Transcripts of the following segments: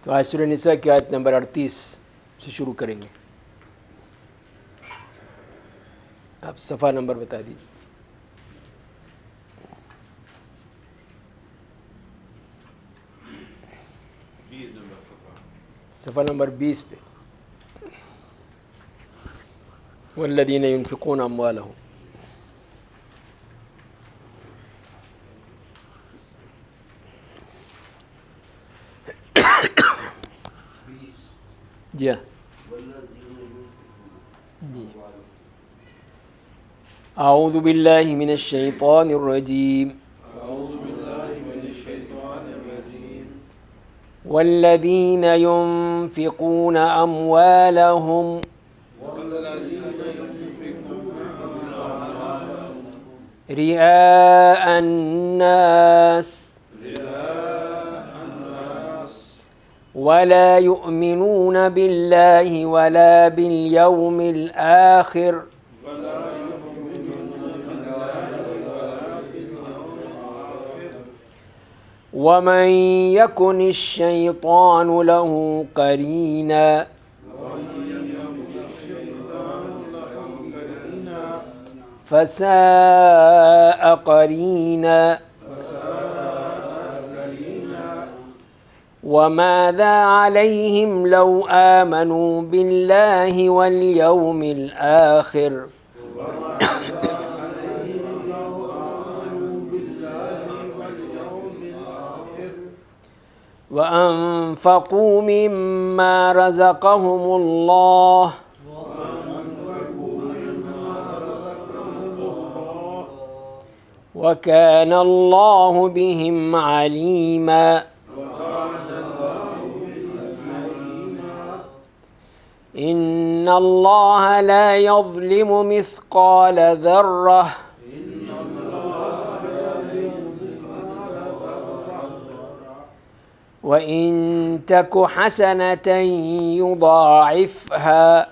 تو آج سورہ نساء کی آیت نمبر 38 سے شروع کریں گے. آپ صفحہ نمبر بتا دیجیے. صفحہ نمبر 20 پہ. والذین ينفقون اموالهم. جی ہاں جی. اعوذ باللہ من الشیطان الرجیم. والذین ينفقون اموالهم رئاء الناس ولا يؤمنون بالله ولا باليوم الآخر ومن يكن الشيطان له قرينا فساء قرينا وماذا عليهم لو آمنوا بالله واليوم الآخر وأنفقوا مما رزقهم الله وكان الله بهم عليما إن الله لا يظلم مثقال ذرة وإن تك حسنة يضاعفها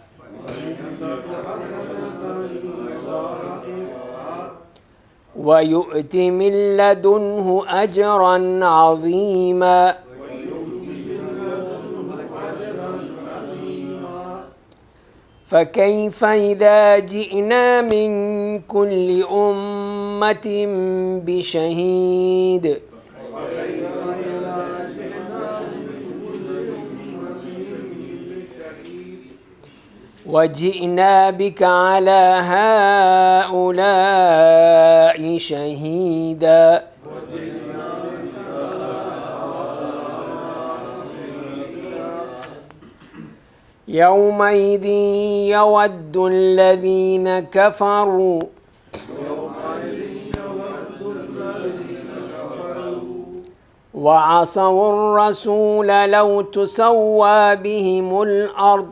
ويؤت من لدنه أجرا عظيما فكيف إذا جئنا من كل أمة بشهيد وجئنا بك على هؤلاء شهيدا يومئذ يود الذين كفروا وعصوا الرسول لو تسوى بهم الأرض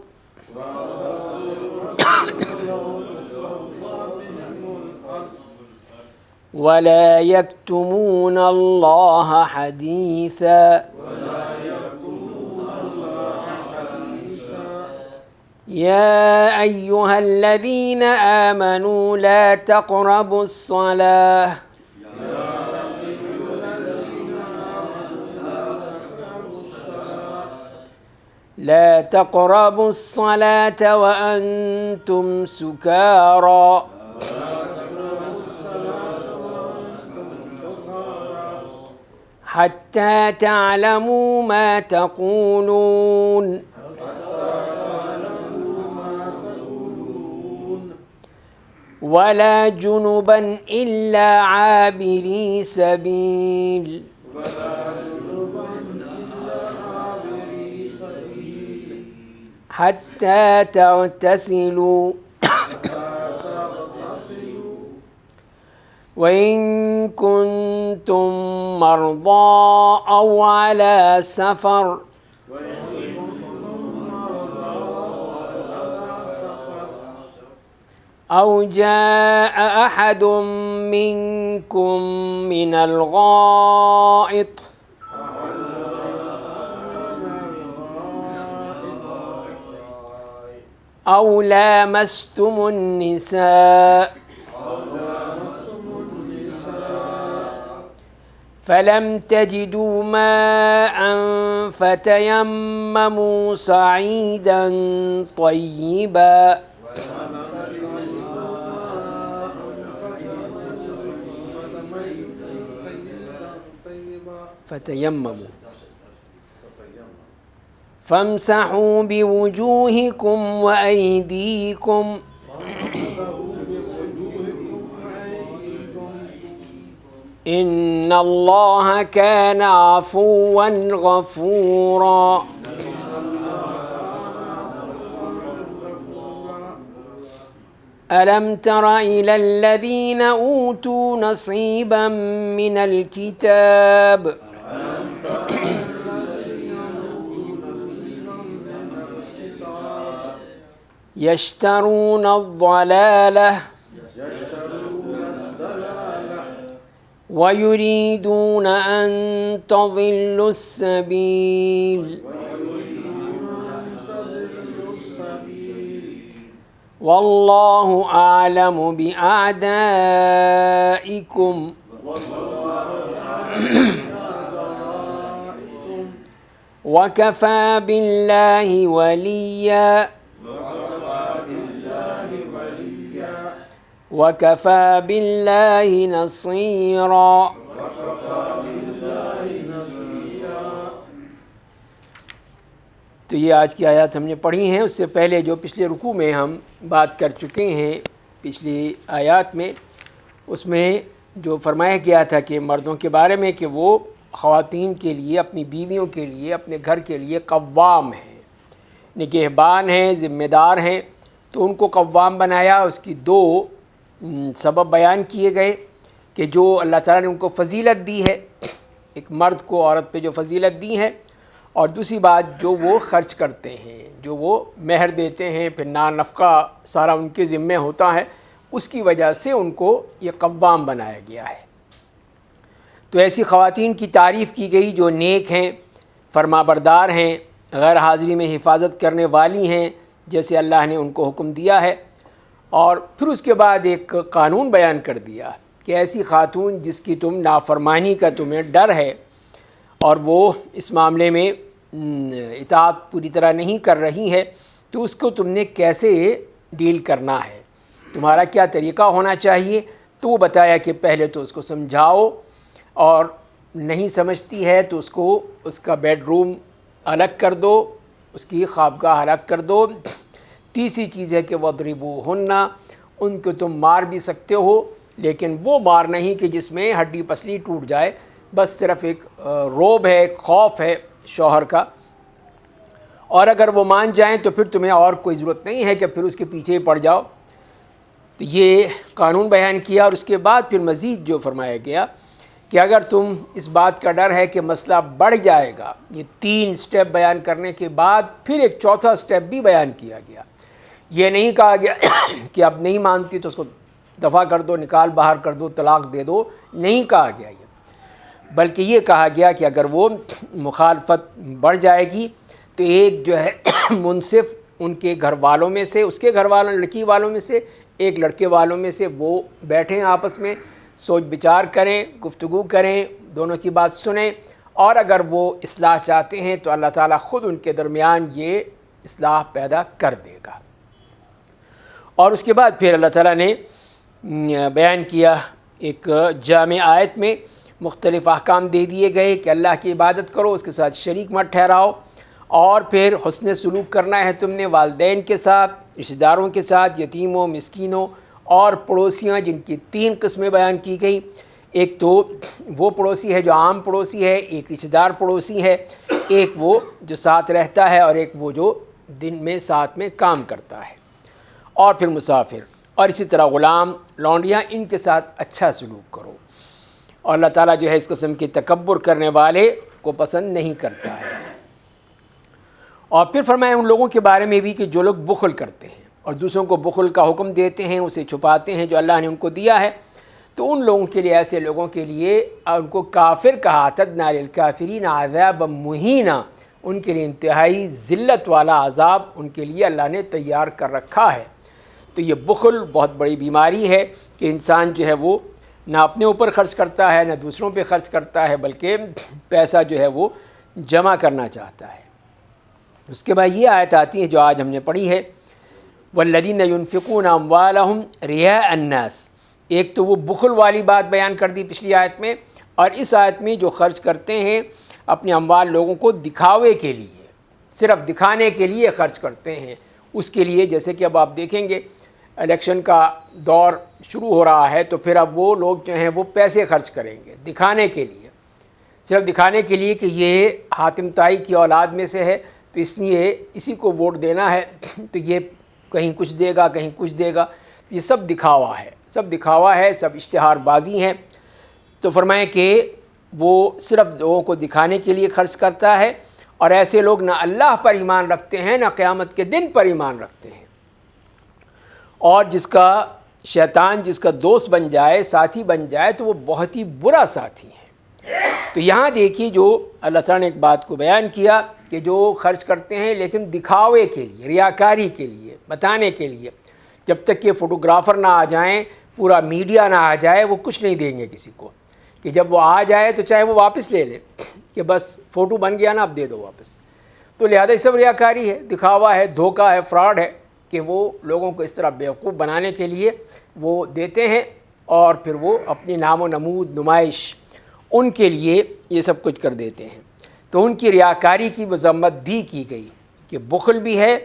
ولا يكتمون الله حديثا يا أيها الذين آمنوا لا تقربوا الصلاة وأنتم سكارى حتى تعلموا ما تقولون ولا جنبا إلا عابري سبيل حتى تغتسلوا وإن كنتم مرضى أو على سفر أو جاء أحد منكم من الغائط أو لامستم النساء فلم تجدوا ماء فتيمموا صعيدا طيبا فتيمموا فامسحوا بوجوهكم وأيديكم إن الله كان عفوا غفورا ألم تر إلى الذين أوتوا نصيبا من الكتاب يشترون الضلالة ويريدون أن تضلوا السبيل والله أعلم بأعدائكم وكفى بالله وليا وكفى بالله نصيرا. تو یہ آج کی آیات ہم نے پڑھی ہیں. اس سے پہلے جو پچھلے رکوع میں ہم بات کر چکے ہیں پچھلی آیات میں، اس میں جو فرمایا گیا تھا کہ مردوں کے بارے میں کہ وہ خواتین کے لیے، اپنی بیویوں کے لیے، اپنے گھر کے لیے قوام ہیں، نگہبان ہیں، ذمہ دار ہیں. تو ان کو قوام بنایا. اس کی دو سبب بیان کیے گئے کہ جو اللہ تعالیٰ نے ان کو فضیلت دی ہے، ایک مرد کو عورت پہ جو فضیلت دی ہے، اور دوسری بات جو وہ خرچ کرتے ہیں، جو وہ مہر دیتے ہیں، پھر نفقہ سارا ان کے ذمے ہوتا ہے، اس کی وجہ سے ان کو یہ قوام بنایا گیا ہے. تو ایسی خواتین کی تعریف کی گئی جو نیک ہیں، فرما بردار ہیں، غیر حاضری میں حفاظت کرنے والی ہیں جیسے اللہ نے ان کو حکم دیا ہے. اور پھر اس کے بعد ایک قانون بیان کر دیا کہ ایسی خاتون جس کی تم نافرمانی کا تمہیں ڈر ہے اور وہ اس معاملے میں اطاعت پوری طرح نہیں کر رہی ہے، تو اس کو تم نے کیسے ڈیل کرنا ہے، تمہارا کیا طریقہ ہونا چاہیے. تو وہ بتایا کہ پہلے تو اس کو سمجھاؤ، اور نہیں سمجھتی ہے تو اس کو اس کا بیڈ روم الگ کر دو، اس کی خوابگاہ الگ کر دو. تیسری چیز ہے کہ وَاضْرِبُوهُنَّ، ان کو تم مار بھی سکتے ہو، لیکن وہ مار نہیں کہ جس میں ہڈی پسلی ٹوٹ جائے، بس صرف ایک روب ہے، ایک خوف ہے شوہر کا. اور اگر وہ مان جائیں تو پھر تمہیں اور کوئی ضرورت نہیں ہے کہ پھر اس کے پیچھے پڑ جاؤ. تو یہ قانون بیان کیا. اور اس کے بعد پھر مزید جو فرمایا گیا کہ اگر تم اس بات کا ڈر ہے کہ مسئلہ بڑھ جائے گا، یہ 3 سٹیپ بیان کرنے کے بعد پھر ایک چوتھا سٹیپ بھی بیان کیا گیا. یہ نہیں کہا گیا کہ اب نہیں مانتی تو اس کو دفع کر دو، نکال باہر کر دو، طلاق دے دو، نہیں کہا گیا یہ، بلکہ یہ کہا گیا کہ اگر وہ مخالفت بڑھ جائے گی تو ایک جو ہے منصف ان کے گھر والوں میں سے، اس کے گھر والوں، لڑکی والوں میں سے، ایک لڑکے والوں میں سے وہ بیٹھیں، آپس میں سوچ بچار کریں، گفتگو کریں، دونوں کی بات سنیں، اور اگر وہ اصلاح چاہتے ہیں تو اللہ تعالیٰ خود ان کے درمیان یہ اصلاح پیدا کر دے گا. اور اس کے بعد پھر اللہ تعالیٰ نے بیان کیا ایک جامع آیت میں مختلف احکام دے دیے گئے کہ اللہ کی عبادت کرو، اس کے ساتھ شریک مت ٹھہراؤ، اور پھر حسن سلوک کرنا ہے تم نے والدین کے ساتھ، رشتہ داروں کے ساتھ، یتیموں، مسکینوں اور پڑوسیاں، جن کی 3 قسمیں بیان کی گئی. ایک تو وہ پڑوسی ہے جو عام پڑوسی ہے، ایک رشتہ دار پڑوسی ہے، ایک وہ جو ساتھ رہتا ہے، اور ایک وہ جو دن میں ساتھ میں کام کرتا ہے، اور پھر مسافر، اور اسی طرح غلام، لونڈیاں، ان کے ساتھ اچھا سلوک کرو. اور اللہ تعالیٰ جو ہے اس قسم کے تکبر کرنے والے کو پسند نہیں کرتا ہے. اور پھر فرمایا ان لوگوں کے بارے میں بھی کہ جو لوگ بخل کرتے ہیں اور دوسروں کو بخل کا حکم دیتے ہیں، اسے چھپاتے ہیں جو اللہ نے ان کو دیا ہے، تو ان لوگوں کے لیے، ایسے لوگوں کے لیے ان کو کافر کہا، اعتدنا للکافرین عذابا مہینا، ان کے لیے انتہائی ذلت والا عذاب ان کے لیے اللہ نے تیار کر رکھا ہے. تو یہ بخل بہت بڑی بیماری ہے کہ انسان جو ہے وہ نہ اپنے اوپر خرچ کرتا ہے نہ دوسروں پہ خرچ کرتا ہے، بلکہ پیسہ جو ہے وہ جمع کرنا چاہتا ہے۔ اس کے بعد یہ آیت آتی ہے جو آج ہم نے پڑھی ہے، والذین ينفقون اموالهم رئاء الناس۔ ایک تو وہ بخل والی بات بیان کر دی پچھلی آیت میں، اور اس آیت میں جو خرچ کرتے ہیں اپنے اموال لوگوں کو دکھاوے کے لیے، صرف دکھانے کے لیے خرچ کرتے ہیں، اس کے لیے جیسے کہ اب آپ دیکھیں گے الیکشن کا دور شروع ہو رہا ہے، تو پھر اب وہ لوگ جو ہیں وہ پیسے خرچ کریں گے دکھانے کے لیے، صرف دکھانے کے لیے کہ یہ حاتم طائی کی اولاد میں سے ہے تو اس لیے اسی کو ووٹ دینا ہے، تو یہ کہیں کچھ دے گا کہیں کچھ دے گا، یہ سب دکھاوا ہے، سب دکھاوا ہے، سب اشتہار بازی ہیں۔ تو فرمائیں کہ وہ صرف لوگوں کو دکھانے کے لیے خرچ کرتا ہے، اور ایسے لوگ نہ اللہ پر ایمان رکھتے ہیں نہ قیامت کے دن پر ایمان رکھتے ہیں۔ اور جس کا شیطان جس کا دوست بن جائے، ساتھی بن جائے، تو وہ بہت ہی برا ساتھی ہے۔ تو یہاں دیکھیے جو اللہ تعالیٰ نے ایک بات کو بیان کیا کہ جو خرچ کرتے ہیں لیکن دکھاوے کے لیے، ریاکاری کے لیے، بتانے کے لیے، جب تک کہ فوٹوگرافر نہ آ جائیں، پورا میڈیا نہ آ جائے، وہ کچھ نہیں دیں گے کسی کو، کہ جب وہ آ جائے تو چاہے وہ واپس لے لے کہ بس فوٹو بن گیا نا اب دے دو واپس۔ تو لہذا یہ سب ریاکاری ہے، دکھاوا ہے، دھوکہ ہے، فراڈ ہے، کہ وہ لوگوں کو اس طرح بیوقوف بنانے کے لیے وہ دیتے ہیں، اور پھر وہ اپنی نام و نمود، نمائش، ان کے لیے یہ سب کچھ کر دیتے ہیں۔ تو ان کی ریاکاری کی مذمت بھی کی گئی کہ بخل بھی ہے،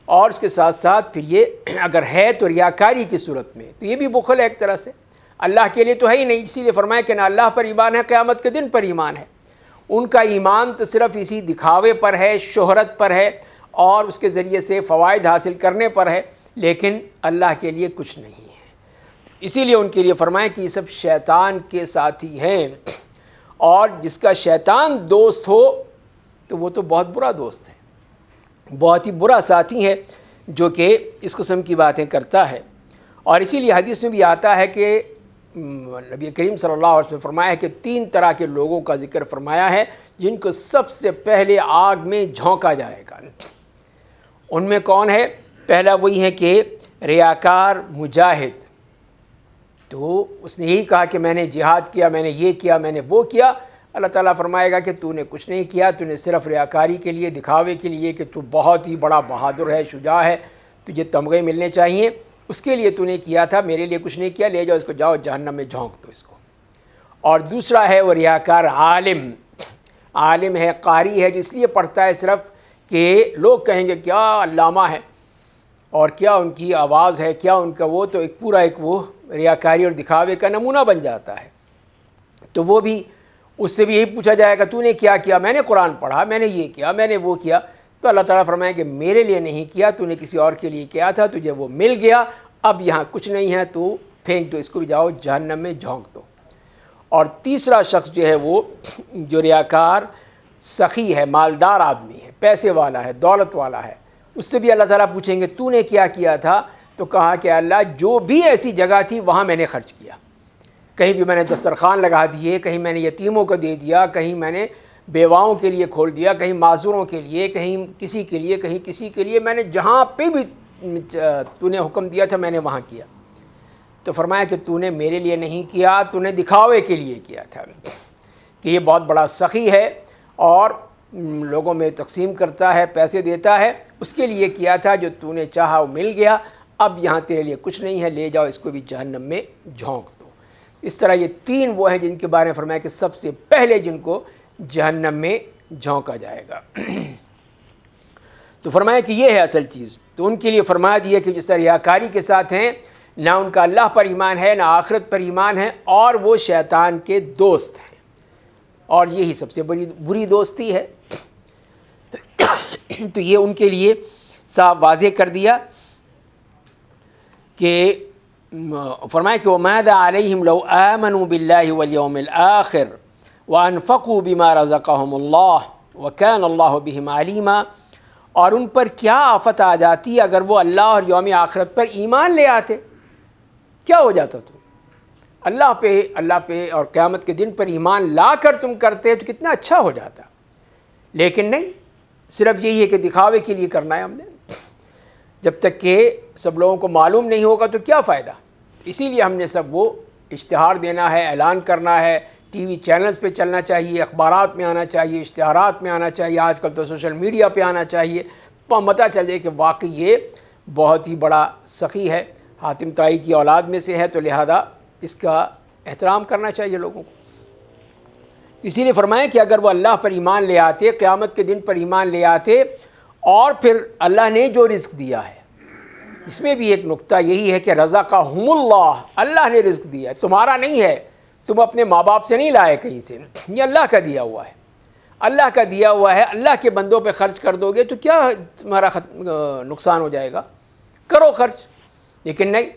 اور اس کے ساتھ ساتھ پھر یہ اگر ہے تو ریاکاری کی صورت میں، تو یہ بھی بخل ہے ایک طرح سے، اللہ کے لیے تو ہے ہی نہیں، اسی لیے فرمایا کہ نہ اللہ پر ایمان ہے، قیامت کے دن پر ایمان ہے۔ ان کا ایمان تو صرف اسی دکھاوے پر ہے، شہرت پر ہے، اور اس کے ذریعے سے فوائد حاصل کرنے پر ہے، لیکن اللہ کے لیے کچھ نہیں ہے۔ اسی لیے ان کے لیے فرمائیں کہ یہ سب شیطان کے ساتھی ہیں، اور جس کا شیطان دوست ہو تو وہ تو بہت برا دوست ہے، بہت ہی برا ساتھی ہے جو کہ اس قسم کی باتیں کرتا ہے۔ اور اسی لیے حدیث میں بھی آتا ہے کہ نبی کریم صلی اللہ علیہ وسلم نے فرمایا ہے کہ 3 طرح کے لوگوں کا ذکر فرمایا ہے جن کو سب سے پہلے آگ میں جھونکا جائے گا۔ ان میں کون ہے؟ پہلا وہی ہے کہ ریاکار مجاہد، تو اس نے یہی کہا کہ میں نے جہاد کیا، میں نے یہ کیا، میں نے وہ کیا۔ اللہ تعالیٰ فرمائے گا کہ تو نے کچھ نہیں کیا، تو نے صرف ریاکاری کے لیے، دکھاوے کے لیے کہ تو بہت ہی بڑا بہادر ہے، شجاع ہے، تجھے تمغے ملنے چاہیے، اس کے لیے تو نے کیا تھا، میرے لیے کچھ نہیں کیا، لے جاؤ اس کو، جاؤ جہنم میں جھونک دو اس کو۔ اور دوسرا ہے وہ ریاکار عالم، عالم ہے، قاری ہے، جو اس لیے پڑھتا ہے صرف کہ لوگ کہیں گے کیا علامہ ہے، اور کیا ان کی آواز ہے، کیا ان کا وہ، تو ایک پورا ایک وہ ریاکاری اور دکھاوے کا نمونہ بن جاتا ہے۔ تو وہ بھی، اس سے بھی یہی پوچھا جائے گا تو نے کیا کیا؟ میں نے قرآن پڑھا، میں نے یہ کیا، میں نے وہ کیا۔ تو اللہ تعالیٰ فرمائے کہ میرے لیے نہیں کیا، تو نے کسی اور کے لیے کیا تھا، تجھے وہ مل گیا، اب یہاں کچھ نہیں ہے، تو پھینک دو اس کو بھی، جاؤ جہنم میں جھونک دو۔ اور تیسرا شخص جو ہے وہ جو ریاکار سخی ہے، مالدار آدمی ہے، پیسے والا ہے، دولت والا ہے، اس سے بھی اللہ تعالیٰ پوچھیں گے تو نے کیا کیا تھا؟ تو کہا کہ اللہ جو بھی ایسی جگہ تھی وہاں میں نے خرچ کیا، کہیں بھی میں نے دسترخوان لگا دیے، کہیں میں نے یتیموں کو دے دیا، کہیں میں نے بیواؤں کے لیے کھول دیا، کہیں معذوروں کے لیے، کہیں کسی کے لیے، کہیں کسی کے لیے، میں نے جہاں پہ بھی تو نے حکم دیا تھا میں نے وہاں کیا۔ تو فرمایا کہ تو نے میرے لیے نہیں کیا، تو نے دکھاوے کے لیے کیا تھا، کہ یہ بہت بڑا سخی ہے اور لوگوں میں تقسیم کرتا ہے، پیسے دیتا ہے، اس کے لیے کیا تھا، جو تو نے چاہا وہ مل گیا، اب یہاں تیرے لیے کچھ نہیں ہے، لے جاؤ اس کو بھی جہنم میں جھونک دو۔ اس طرح یہ 3 وہ ہیں جن کے بارے میں فرمایا کہ سب سے پہلے جن کو جہنم میں جھونکا جائے گا۔ تو فرمایا کہ یہ ہے اصل چیز۔ تو ان کے لیے فرما دیا کہ جس طرح ریاکاری کے ساتھ ہیں، نہ ان کا اللہ پر ایمان ہے، نہ آخرت پر ایمان ہے، اور وہ شیطان کے دوست ہیں، اور یہی سب سے بری دوستی ہے۔ تو یہ ان کے لیے صاف واضح کر دیا کہ فرمایا کہ وَمَاذَا عَلَيْهِمْ لَوْ آمَنُوا بِاللَّهِ وَالْيَوْمِ الْآخِرِ وَأَنفَقُوا بِمَا رَزَقَهُمُ اللَّهُ وَكَانَ اللَّهُ بِهِمْ عَلِيمًا، اور ان پر کیا آفت آ جاتی اگر وہ اللہ اور یوم آخرت پر ایمان لے آتے، کیا ہو جاتا؟ تو اللہ پہ اور قیامت کے دن پر ایمان لا کر تم کرتے تو کتنا اچھا ہو جاتا، لیکن نہیں، صرف یہی ہے کہ دکھاوے کے لیے کرنا ہے ہم نے۔ جب تک کہ سب لوگوں کو معلوم نہیں ہوگا تو کیا فائدہ؟ اسی لیے ہم نے سب وہ اشتہار دینا ہے، اعلان کرنا ہے، ٹی وی چینلز پہ چلنا چاہیے، اخبارات میں آنا چاہیے، اشتہارات میں آنا چاہیے، آج کل تو سوشل میڈیا پہ آنا چاہیے، تو پتہ چل جائے کہ واقعی یہ بہت ہی بڑا سخی ہے، حاتم طائی کی اولاد میں سے ہے، تو لہذا اس کا احترام کرنا چاہیے لوگوں کو۔ اسی لیے فرمایا کہ اگر وہ اللہ پر ایمان لے آتے، قیامت کے دن پر ایمان لے آتے، اور پھر اللہ نے جو رزق دیا ہے، اس میں بھی ایک نقطہ یہی ہے کہ رزقہم اللہ، اللہ نے رزق دیا ہے، تمہارا نہیں ہے، تم اپنے ماں باپ سے نہیں لائے کہیں سے، یہ اللہ کا دیا ہوا ہے، اللہ کا دیا ہوا ہے، اللہ کے بندوں پہ خرچ کر دو گے تو کیا تمہارا نقصان ہو جائے گا، کرو خرچ، لیکن نہیں،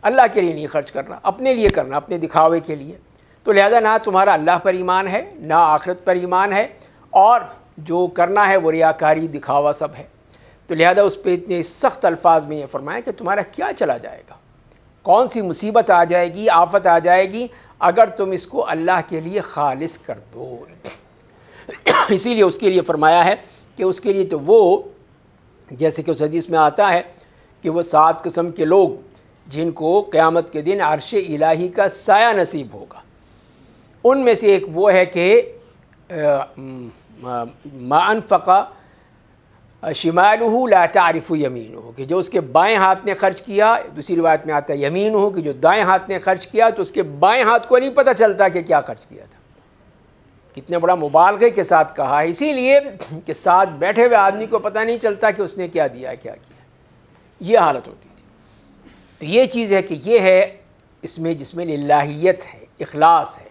اللہ کے لیے نہیں خرچ کرنا، اپنے لیے کرنا، اپنے دکھاوے کے لیے۔ تو لہذا نہ تمہارا اللہ پر ایمان ہے، نہ آخرت پر ایمان ہے، اور جو کرنا ہے وہ ریاکاری، دکھاوا سب ہے۔ تو لہذا اس پہ اتنے سخت الفاظ میں یہ فرمایا کہ تمہارا کیا چلا جائے گا، کون سی مصیبت آ جائے گی، آفت آ جائے گی اگر تم اس کو اللہ کے لیے خالص کر دو۔ اسی لیے اس کے لیے فرمایا ہے کہ اس کے لیے تو وہ، جیسے کہ اس حدیث میں آتا ہے کہ وہ 7 قسم کے لوگ جن کو قیامت کے دن عرش الہی کا سایہ نصیب ہوگا، ان میں سے ایک وہ ہے کہ ما انفق شمالہ لا تعرف یمینہ، کہ جو اس کے بائیں ہاتھ نے خرچ کیا، دوسری روایت میں آتا ہے یمینہ کہ جو دائیں ہاتھ نے خرچ کیا تو اس کے بائیں ہاتھ کو نہیں پتہ چلتا کہ کیا خرچ کیا تھا۔ کتنے بڑا مبالغے کے ساتھ کہا ہے، اسی لیے کہ ساتھ بیٹھے ہوئے آدمی کو پتہ نہیں چلتا کہ اس نے کیا دیا، کیا کیا، یہ حالت ہوتی تھی۔ تو یہ چیز ہے کہ یہ ہے اس میں جس میں للہیت ہے، اخلاص ہے،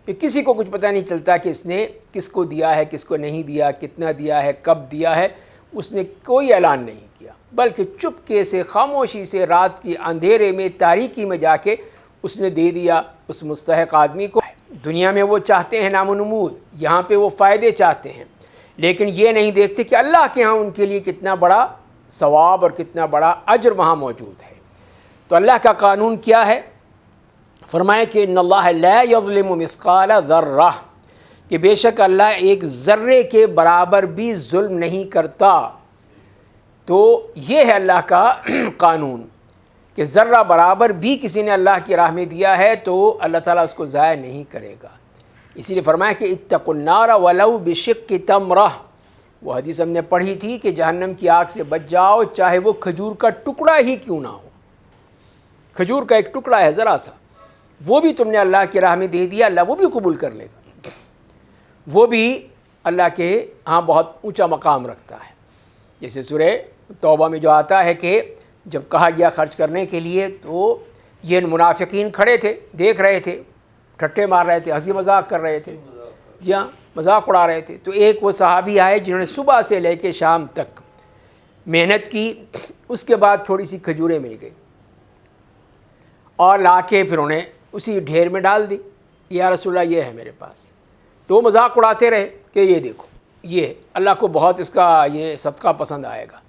کہ کسی کو کچھ پتہ نہیں چلتا کہ اس نے کس کو دیا ہے، کس کو نہیں دیا، کتنا دیا ہے، کب دیا ہے، اس نے کوئی اعلان نہیں کیا، بلکہ چپکے سے، خاموشی سے، رات کی اندھیرے میں، تاریکی میں جا کے اس نے دے دیا اس مستحق آدمی کو۔ دنیا میں وہ چاہتے ہیں نام و نمود، یہاں پہ وہ فائدے چاہتے ہیں، لیکن یہ نہیں دیکھتے کہ اللہ کے ہاں ان کے لیے کتنا بڑا ثواب اور کتنا بڑا اجر وہاں موجود ہے۔ تو اللہ کا قانون کیا ہے؟ فرمایا کہ ان اللہ لا یظلم مثقال ذرہ، کہ بے شک اللہ ایک ذرے کے برابر بھی ظلم نہیں کرتا۔ تو یہ ہے اللہ کا قانون کہ ذرہ برابر بھی کسی نے اللہ کی راہ میں دیا ہے تو اللہ تعالیٰ اس کو ضائع نہیں کرے گا۔ اسی لیے فرمایا کہ اتقوا النار ولو بشق تمرہ، وہ حدیث ہم نے پڑھی تھی کہ جہنم کی آگ سے بچ جاؤ چاہے وہ کھجور کا ٹکڑا ہی کیوں نہ ہو۔ کھجور کا ایک ٹکڑا ہے ذرا سا، وہ بھی تم نے اللہ کی راہ میں دے دیا، اللہ وہ بھی قبول کر لے گا، وہ بھی اللہ کے ہاں بہت اونچا مقام رکھتا ہے۔ جیسے سورہ توبہ میں جو آتا ہے کہ جب کہا گیا خرچ کرنے کے لیے تو یہ منافقین کھڑے تھے، دیکھ رہے تھے، ٹھٹے مار رہے تھے، ہنسی مذاق کر رہے تھے، جی ہاں مذاق اڑا رہے تھے۔ تو ایک وہ صحابی آئے جنہوں نے صبح سے لے کے شام تک محنت کی، اس کے بعد تھوڑی سی کھجوریں مل گئی اور لا کے پھر انہیں اسی ڈھیر میں ڈال دی، یا رسول اللہ یہ ہے میرے پاس۔ تو وہ مذاق اڑاتے رہے کہ یہ دیکھو، یہ اللہ کو بہت اس کا یہ صدقہ پسند آئے گا،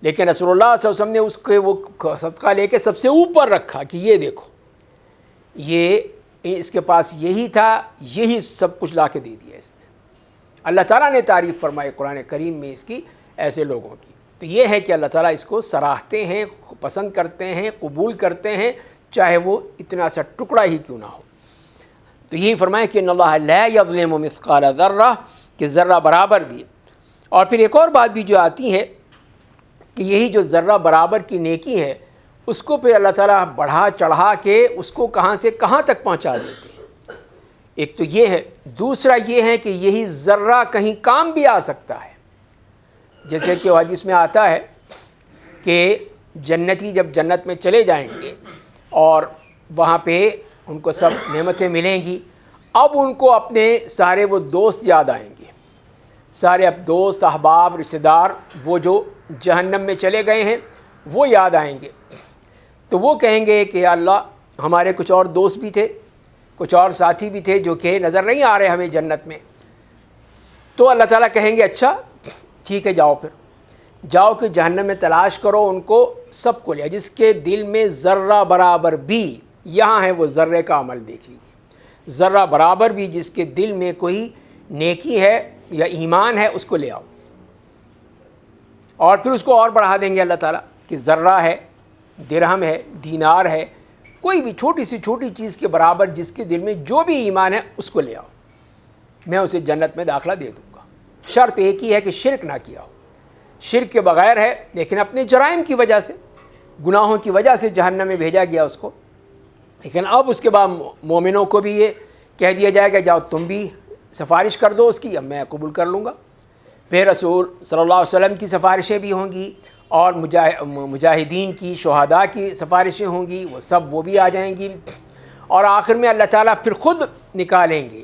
لیکن رسول اللہ صلی اللہ علیہ وسلم نے اس کے وہ صدقہ لے کے سب سے اوپر رکھا کہ یہ دیکھو، یہ اس کے پاس یہی تھا، یہی سب کچھ لا کے دے دیا اس نے۔ اللہ تعالیٰ نے تعریف فرمائی قرآن کریم میں اس کی ایسے لوگوں کی۔ تو یہ ہے کہ اللہ تعالیٰ اس کو سراہتے ہیں، پسند کرتے ہیں، قبول کرتے ہیں، چاہے وہ اتنا سا ٹکڑا ہی کیوں نہ ہو۔ تو یہی فرمائے کہ ان اللہ لا یظلم مثقال ذرہ، کہ ذرہ برابر بھی۔ اور پھر ایک اور بات بھی جو آتی ہے کہ یہی جو ذرہ برابر کی نیکی ہے اس کو پھر اللہ تعالیٰ بڑھا چڑھا کے اس کو کہاں سے کہاں تک پہنچا دیتے ہیں۔ ایک تو یہ ہے، دوسرا یہ ہے کہ یہی ذرہ کہیں کام بھی آ سکتا ہے، جیسے کہ حدیث میں آتا ہے کہ جنتی جب جنت میں چلے جائیں گے اور وہاں پہ ان کو سب نعمتیں ملیں گی، اب ان کو اپنے سارے وہ دوست یاد آئیں گے، سارے اب دوست، احباب، رشتہ دار وہ جو جہنم میں چلے گئے ہیں وہ یاد آئیں گے۔ تو وہ کہیں گے کہ یا اللہ ہمارے کچھ اور دوست بھی تھے، کچھ اور ساتھی بھی تھے جو کہ نظر نہیں آ رہے ہمیں جنت میں۔ تو اللہ تعالیٰ کہیں گے اچھا ٹھیک ہے، جاؤ پھر جاؤ کہ جہنم میں تلاش کرو ان کو، سب کو لیا جس کے دل میں ذرہ برابر بھی، یہاں ہے وہ ذرے کا عمل دیکھ لیجیے، ذرہ برابر بھی جس کے دل میں کوئی نیکی ہے یا ایمان ہے اس کو لے آؤ۔ اور پھر اس کو اور بڑھا دیں گے اللہ تعالیٰ کہ ذرہ ہے، درہم ہے، دینار ہے، کوئی بھی چھوٹی سے چھوٹی چیز کے برابر جس کے دل میں جو بھی ایمان ہے اس کو لے آؤ، میں اسے جنت میں داخلہ دے دوں گا۔ شرط ایک ہی ہے کہ شرک نہ کیا ہو، شرک کے بغیر ہے لیکن اپنے جرائم کی وجہ سے، گناہوں کی وجہ سے جہنم میں بھیجا گیا اس کو، لیکن اب اس کے بعد مومنوں کو بھی یہ کہہ دیا جائے گا جاؤ تم بھی سفارش کر دو اس کی، اب میں قبول کر لوں گا۔ پھر رسول صلی اللہ علیہ وسلم کی سفارشیں بھی ہوں گی، اور مجاہدین کی، شہداء کی سفارشیں ہوں گی، وہ بھی آ جائیں گی، اور آخر میں اللہ تعالیٰ پھر خود نکالیں گے،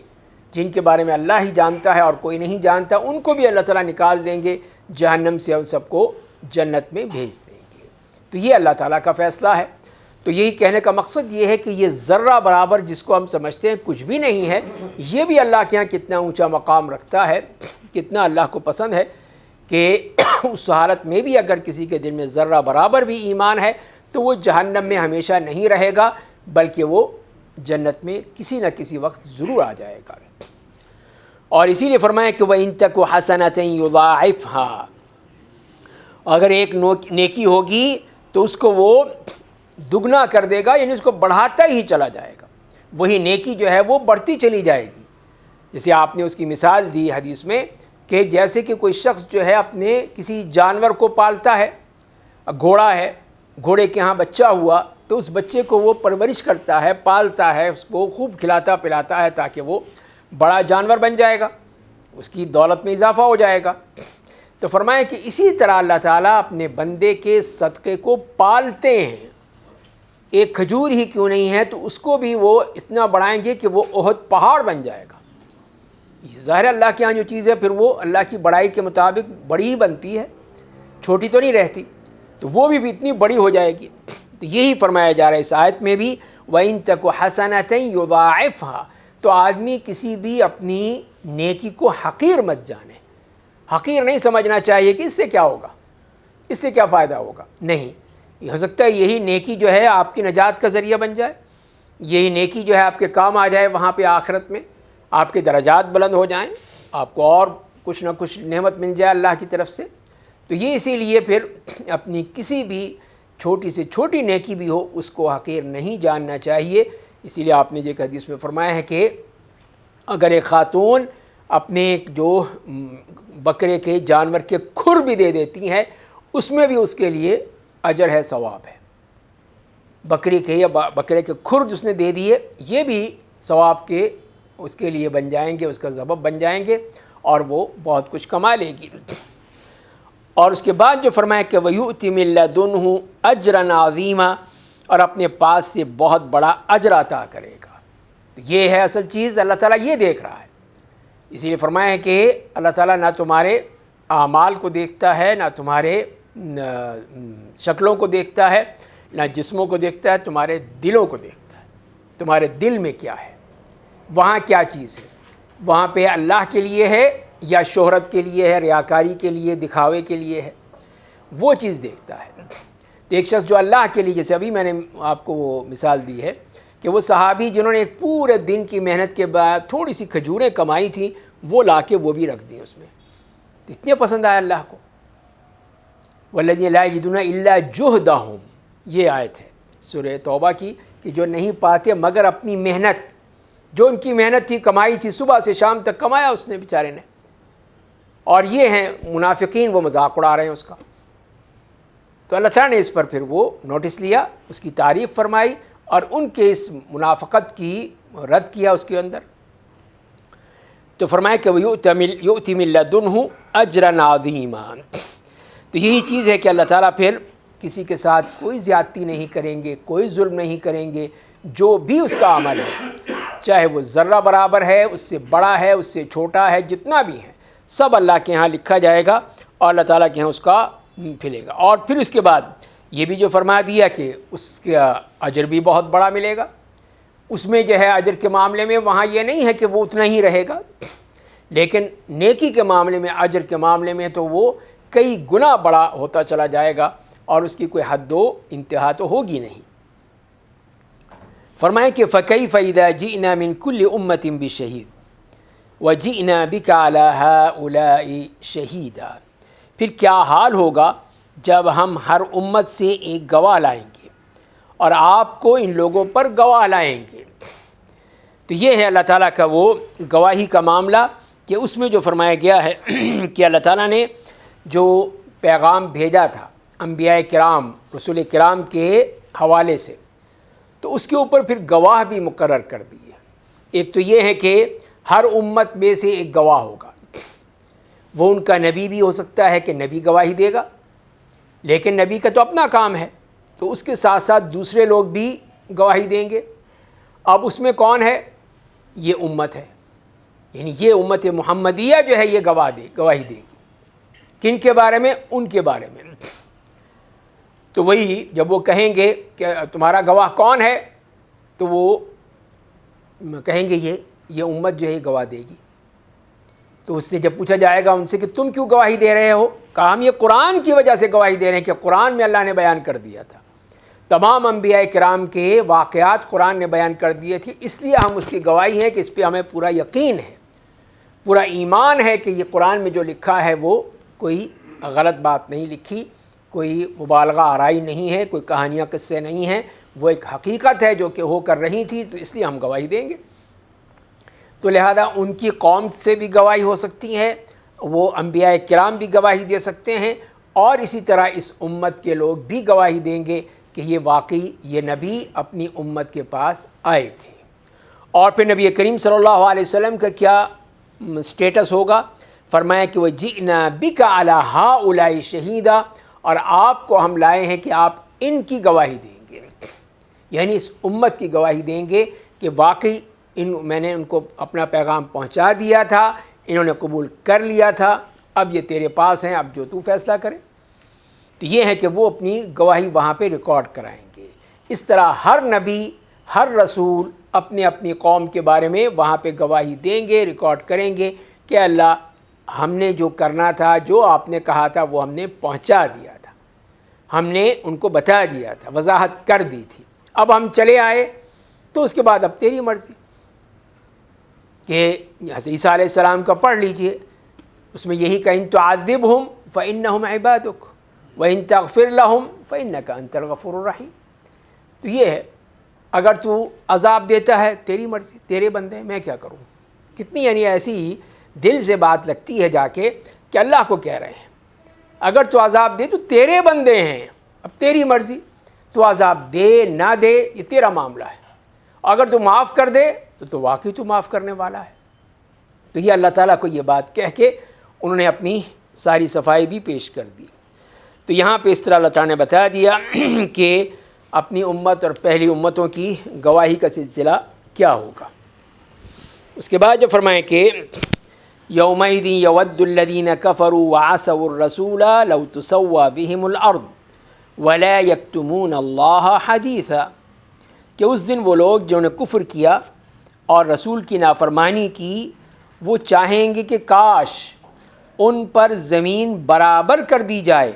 جن کے بارے میں اللہ ہی جانتا ہے اور کوئی نہیں جانتا، ان کو بھی اللہ تعالیٰ نکال دیں گے جہنم سے، ان سب کو جنت میں بھیج دیں گے۔ تو یہ اللہ تعالیٰ کا فیصلہ ہے۔ تو یہی کہنے کا مقصد یہ ہے کہ یہ ذرہ برابر جس کو ہم سمجھتے ہیں کچھ بھی نہیں ہے، یہ بھی اللہ کے ہاں کتنا اونچا مقام رکھتا ہے، کتنا اللہ کو پسند ہے کہ اس حالت میں بھی اگر کسی کے دل میں ذرہ برابر بھی ایمان ہے تو وہ جہنم میں ہمیشہ نہیں رہے گا، بلکہ وہ جنت میں کسی نہ کسی وقت ضرور آ جائے گا۔ اور اسی لیے فرمایا کہ وَإِن تَكُ حَسَنَةً يُضَاعِفْهَا، اگر ایک نیکی ہوگی تو اس کو وہ دگنا کر دے گا، یعنی اس کو بڑھاتا ہی چلا جائے گا، وہی نیکی جو ہے وہ بڑھتی چلی جائے گی۔ جیسے آپ نے اس کی مثال دی حدیث میں کہ جیسے کہ کوئی شخص جو ہے اپنے کسی جانور کو پالتا ہے، گھوڑا ہے، گھوڑے کے ہاں بچہ ہوا تو اس بچے کو وہ پرورش کرتا ہے، پالتا ہے، اس کو خوب کھلاتا پلاتا ہے تاکہ وہ بڑا جانور بن جائے گا، اس کی دولت میں اضافہ ہو جائے گا۔ تو فرمایا کہ اسی طرح اللہ تعالیٰ اپنے بندے کے صدقے کو پالتے ہیں، ایک کھجور ہی کیوں نہیں ہے تو اس کو بھی وہ اتنا بڑھائیں گے کہ وہ احد پہاڑ بن جائے گا۔ یہ ظاہر اللہ کے ہاں جو چیز ہے پھر وہ اللہ کی بڑائی کے مطابق بڑی ہی بنتی ہے، چھوٹی تو نہیں رہتی، تو وہ بھی اتنی بڑی ہو جائے گی۔ تو یہی فرمایا جا رہا ہے اس آیت میں بھی وَإِن تَكُ حَسَنَةً يُضَاعِفْهَا، تو آدمی کسی بھی اپنی نیکی کو حقیر مت جانے، حقیر نہیں سمجھنا چاہیے کہ اس سے کیا ہوگا، اس سے کیا فائدہ ہوگا، نہیں، یہ ہو سکتا ہے یہی نیکی جو ہے آپ کی نجات کا ذریعہ بن جائے، یہی نیکی جو ہے آپ کے کام آ جائے، وہاں پہ آخرت میں آپ کے درجات بلند ہو جائیں، آپ کو اور کچھ نہ کچھ نعمت مل جائے اللہ کی طرف سے۔ تو یہ اسی لیے پھر اپنی کسی بھی چھوٹی سے چھوٹی نیکی بھی ہو اس کو حقیر نہیں جاننا چاہیے۔ اسی لیے آپ نے جو ایک حدیث میں فرمایا ہے کہ اگر ایک خاتون اپنے جو بکرے کے جانور کے کھر بھی دے دیتی ہیں اس میں بھی اس کے لیے اجر ہے، ثواب ہے، بکری کے یا بکرے کے کھر جس نے دے دیے یہ بھی ثواب کے اس کے لیے بن جائیں گے، اس کا سبب بن جائیں گے اور وہ بہت کچھ کما لے گی۔ اور اس کے بعد جو فرمایا کہ وَيُؤْتِ مِن لَدُنْهُ أَجْرًا عَظِيمًا، اور اپنے پاس سے بہت بڑا اجر عطا کرے گا۔ تو یہ ہے اصل چیز، اللہ تعالیٰ یہ دیکھ رہا ہے، اسی لیے فرمایا ہے کہ اللہ تعالیٰ نہ تمہارے اعمال کو دیکھتا ہے، نہ تمہارے شکلوں کو دیکھتا ہے، نہ جسموں کو دیکھتا ہے، تمہارے دلوں کو دیکھتا ہے، تمہارے دل میں کیا ہے، وہاں کیا چیز ہے، وہاں پہ اللہ کے لیے ہے یا شہرت کے لیے ہے، ریاکاری کے لیے، دکھاوے کے لیے ہے، وہ چیز دیکھتا ہے۔ تو ایک شخص جو اللہ کے لیے، جیسے ابھی میں نے آپ کو وہ مثال دی ہے کہ وہ صحابی جنہوں نے ایک پورے دن کی محنت کے بعد تھوڑی سی کھجوریں کمائی تھیں وہ لا کے وہ بھی رکھ دیں اس میں، تو اتنے پسند آیا اللہ کو۔ وَالَّذِينَ لَا يَجِدُونَ إِلَّا جُهْدَهُمْ، یہ آیت ہے سورہ توبہ کی، کہ جو نہیں پاتے مگر اپنی محنت، جو ان کی محنت تھی، کمائی تھی، صبح سے شام تک کمایا اس نے بیچارے نے، اور یہ ہیں منافقین، وہ مذاق اڑا رہے ہیں اس کا۔ تو اللہ تعالیٰ نے اس پر پھر وہ نوٹس لیا، اس کی تعریف فرمائی اور ان کے اس منافقت کی رد کیا اس کے اندر۔ تو فرمایا کہ وَيُؤْتِ مِن لَدُنْهُ أَجْرًا عَظِيمًا، تو یہی چیز ہے کہ اللہ تعالیٰ پھر کسی کے ساتھ کوئی زیادتی نہیں کریں گے، کوئی ظلم نہیں کریں گے، جو بھی اس کا عمل ہے، چاہے وہ ذرہ برابر ہے، اس سے بڑا ہے، اس سے چھوٹا ہے، جتنا بھی ہے سب اللہ کے ہاں لکھا جائے گا اور اللہ تعالیٰ کے ہاں اس کا پھلے گا۔ اور پھر اس کے بعد یہ بھی جو فرما دیا کہ اس کا اجر بھی بہت بڑا ملے گا، اس میں جو ہے اجر کے معاملے میں وہاں یہ نہیں ہے کہ وہ اتنا ہی رہے گا، لیکن نیکی کے معاملے میں، اجر کے معاملے میں تو وہ کئی گنا بڑا ہوتا چلا جائے گا اور اس کی کوئی حد و انتہا تو ہوگی نہیں۔ فرمائیں کہ فَكَيْفَ إِذَا جِئْنَا مِن كُلِّ أُمَّةٍ بِشَهِيدٍ وَجِئْنَا بِكَ عَلَى هَؤُلَاءِ شَهِيدًا، پھر کیا حال ہوگا جب ہم ہر امت سے ایک گواہ لائیں گے اور آپ کو ان لوگوں پر گواہ لائیں گے۔ تو یہ ہے اللہ تعالیٰ کا وہ گواہی کا معاملہ کہ اس میں جو فرمایا گیا ہے کہ اللہ تعالیٰ نے جو پیغام بھیجا تھا انبیاء کرام رسول کرام کے حوالے سے، تو اس کے اوپر پھر گواہ بھی مقرر کر دیے۔ ایک تو یہ ہے کہ ہر امت میں سے ایک گواہ ہوگا، وہ ان کا نبی بھی ہو سکتا ہے کہ نبی گواہی دے گا، لیکن نبی کا تو اپنا کام ہے، تو اس کے ساتھ ساتھ دوسرے لوگ بھی گواہی دیں گے۔ اب اس میں کون ہے؟ یہ امت ہے، یعنی یہ امت محمدیہ جو ہے یہ گواہی دے گی۔ کن کے بارے میں؟ ان کے بارے میں۔ تو وہی جب وہ کہیں گے کہ تمہارا گواہ کون ہے، تو وہ کہیں گے یہ امت جو ہے گواہ دے گی۔ تو اس سے جب پوچھا جائے گا ان سے کہ تم کیوں گواہی دے رہے ہو، کہا ہم یہ قرآن کی وجہ سے گواہی دے رہے ہیں کہ قرآن میں اللہ نے بیان کر دیا تھا، تمام انبیاء کرام کے واقعات قرآن نے بیان کر دیے تھے، اس لیے ہم اس کی گواہی ہیں کہ اس پہ ہمیں پورا یقین ہے، پورا ایمان ہے کہ یہ قرآن میں جو لکھا ہے وہ کوئی غلط بات نہیں لکھی، کوئی مبالغہ آرائی نہیں ہے، کوئی کہانیاں قصے نہیں ہیں، وہ ایک حقیقت ہے جو کہ ہو کر رہی تھی، تو اس لیے ہم گواہی دیں گے۔ تو لہذا ان کی قوم سے بھی گواہی ہو سکتی ہے، وہ انبیاء کرام بھی گواہی دے سکتے ہیں، اور اسی طرح اس امت کے لوگ بھی گواہی دیں گے کہ یہ واقعی یہ نبی اپنی امت کے پاس آئے تھے۔ اور پھر نبی کریم صلی اللہ علیہ وسلم کا کیا سٹیٹس ہوگا؟ فرمایا کہ وَجِئْنَا بِكَ عَلَىٰ هَٰؤُلَاءِ شَهِيدًا، اور آپ کو ہم لائے ہیں کہ آپ ان کی گواہی دیں گے، یعنی اس امت کی گواہی دیں گے کہ واقعی میں نے ان کو اپنا پیغام پہنچا دیا تھا، انہوں نے قبول کر لیا تھا، اب یہ تیرے پاس ہیں، اب جو تو فیصلہ کرے۔ تو یہ ہے کہ وہ اپنی گواہی وہاں پہ ریکارڈ کرائیں گے۔ اس طرح ہر نبی ہر رسول اپنے اپنی قوم کے بارے میں وہاں پہ گواہی دیں گے، ریکارڈ کریں گے کہ اللہ ہم نے جو کرنا تھا، جو آپ نے کہا تھا وہ ہم نے پہنچا دیا تھا، ہم نے ان کو بتا دیا تھا، وضاحت کر دی تھی، اب ہم چلے آئے تو اس کے بعد اب تیری مرضی۔ کہ حضرت عیسیٰ علیہ السلام کا پڑھ لیجئے، اس میں یہی کہ ان تعذبہم فإنہم عبادک وإن تغفر لہم فإنک انت الغفور الرحیم۔ تو یہ ہے، اگر تو عذاب دیتا ہے تیری مرضی، تیرے بندے ہیں، میں کیا کروں۔ کتنی یعنی ایسی دل سے بات لگتی ہے جا کے کہ اللہ کو کہہ رہے ہیں اگر تو عذاب دے تو تیرے بندے ہیں، اب تیری مرضی، تو عذاب دے نہ دے یہ تیرا معاملہ ہے، اگر تو معاف کر دے تو واقعی تو معاف کرنے والا ہے۔ تو یہ اللہ تعالیٰ کو یہ بات کہہ کے انہوں نے اپنی ساری صفائی بھی پیش کر دی۔ تو یہاں پہ اس طرح اللہ تعالیٰ نے بتا دیا کہ اپنی امت اور پہلی امتوں کی گواہی کا سلسلہ کیا ہوگا۔ اس کے بعد جو فرمائیں کہ یومئذ یود الذین کفروا وعصوا الرسول لو تسوی بہم الارض ولا یکتمون اللہ حدیثا، کہ اس دن وہ لوگ جنہوں نے کفر کیا اور رسول کی نافرمانی کی، وہ چاہیں گے کہ کاش ان پر زمین برابر کر دی جائے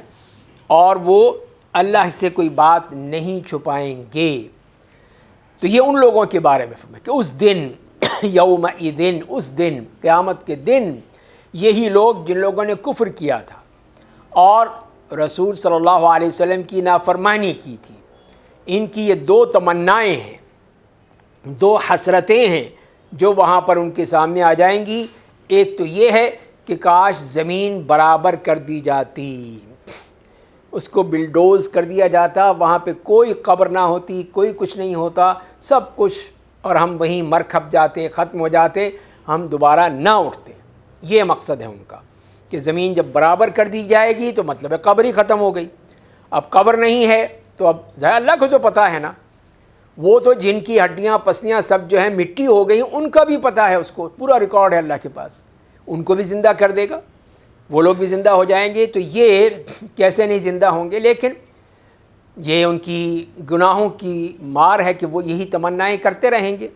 اور وہ اللہ سے کوئی بات نہیں چھپائیں گے۔ تو یہ ان لوگوں کے بارے میں فرمایا کہ اس دن یومئذ، اس دن قیامت کے دن، یہی لوگ جن لوگوں نے کفر کیا تھا اور رسول صلی اللہ علیہ وسلم کی نافرمانی کی تھی، ان کی یہ دو تمنائیں ہیں، دو حسرتیں ہیں جو وہاں پر ان کے سامنے آ جائیں گی۔ ایک تو یہ ہے کہ کاش زمین برابر کر دی جاتی، اس کو بلڈوز کر دیا جاتا، وہاں پہ کوئی قبر نہ ہوتی، کوئی کچھ نہیں ہوتا، سب کچھ، اور ہم وہیں مر کھپ جاتے، ختم ہو جاتے، ہم دوبارہ نہ اٹھتے۔ یہ مقصد ہے ان کا کہ زمین جب برابر کر دی جائے گی تو مطلب ہے قبر ہی ختم ہو گئی۔ اب قبر نہیں ہے تو اب ظاہر اللہ کو تو پتہ ہے نا، وہ تو جن کی ہڈیاں پسلیاں سب جو ہیں مٹی ہو گئی، ان کا بھی پتہ ہے، اس کو پورا ریکارڈ ہے اللہ کے پاس، ان کو بھی زندہ کر دے گا، وہ لوگ بھی زندہ ہو جائیں گے۔ تو یہ کیسے نہیں زندہ ہوں گے، لیکن یہ ان کی گناہوں کی مار ہے کہ وہ یہی تمنائیں کرتے رہیں گے۔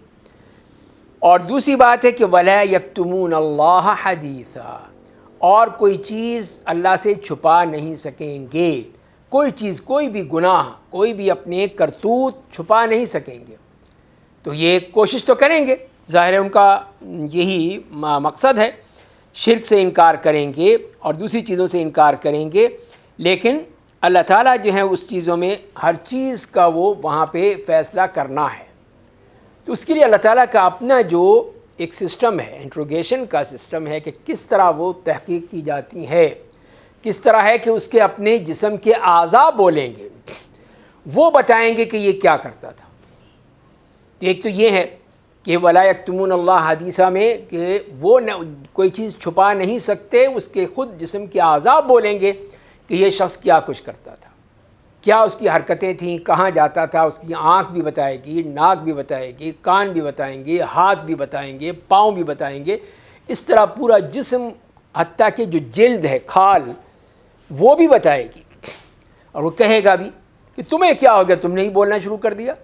اور دوسری بات ہے کہ وَلَا يَكْتُمُونَ اللَّهَ حَدِيثًا، اور کوئی چیز اللہ سے چھپا نہیں سکیں گے، کوئی چیز، کوئی بھی گناہ، کوئی بھی اپنے کرتوت چھپا نہیں سکیں گے۔ تو یہ کوشش تو کریں گے، ظاہر ہے ان کا یہی مقصد ہے، شرک سے انکار کریں گے اور دوسری چیزوں سے انکار کریں گے، لیکن اللہ تعالیٰ جو ہے اس چیزوں میں ہر چیز کا وہ وہاں پہ فیصلہ کرنا ہے. تو اس کے لیے اللہ تعالیٰ کا اپنا جو ایک سسٹم ہے، انٹروگیشن کا سسٹم ہے کہ کس طرح وہ تحقیق کی جاتی ہے، کس طرح ہے کہ اس کے اپنے جسم کے اعضاء بولیں گے، وہ بتائیں گے کہ یہ کیا کرتا تھا. ایک تو یہ ہے کہ وَلَا يَكْتُمُونَ اللَّهَ حدیثہ میں کہ وہ کوئی چیز چھپا نہیں سکتے، اس کے خود جسم کے اعضاء بولیں گے کہ یہ شخص کیا کچھ کرتا تھا، کیا اس کی حرکتیں تھیں، کہاں جاتا تھا. اس کی آنکھ بھی بتائے گی، ناک بھی بتائے گی، کان بھی بتائیں گے، ہاتھ بھی بتائیں گے، پاؤں بھی بتائیں گے. اس طرح پورا جسم حتیٰ کہ جو جلد ہے، کھال، وہ بھی بتائے گی. اور وہ کہے گا بھی کہ تمہیں کیا ہو گیا، تم نے ہی بولنا شروع کر دیا.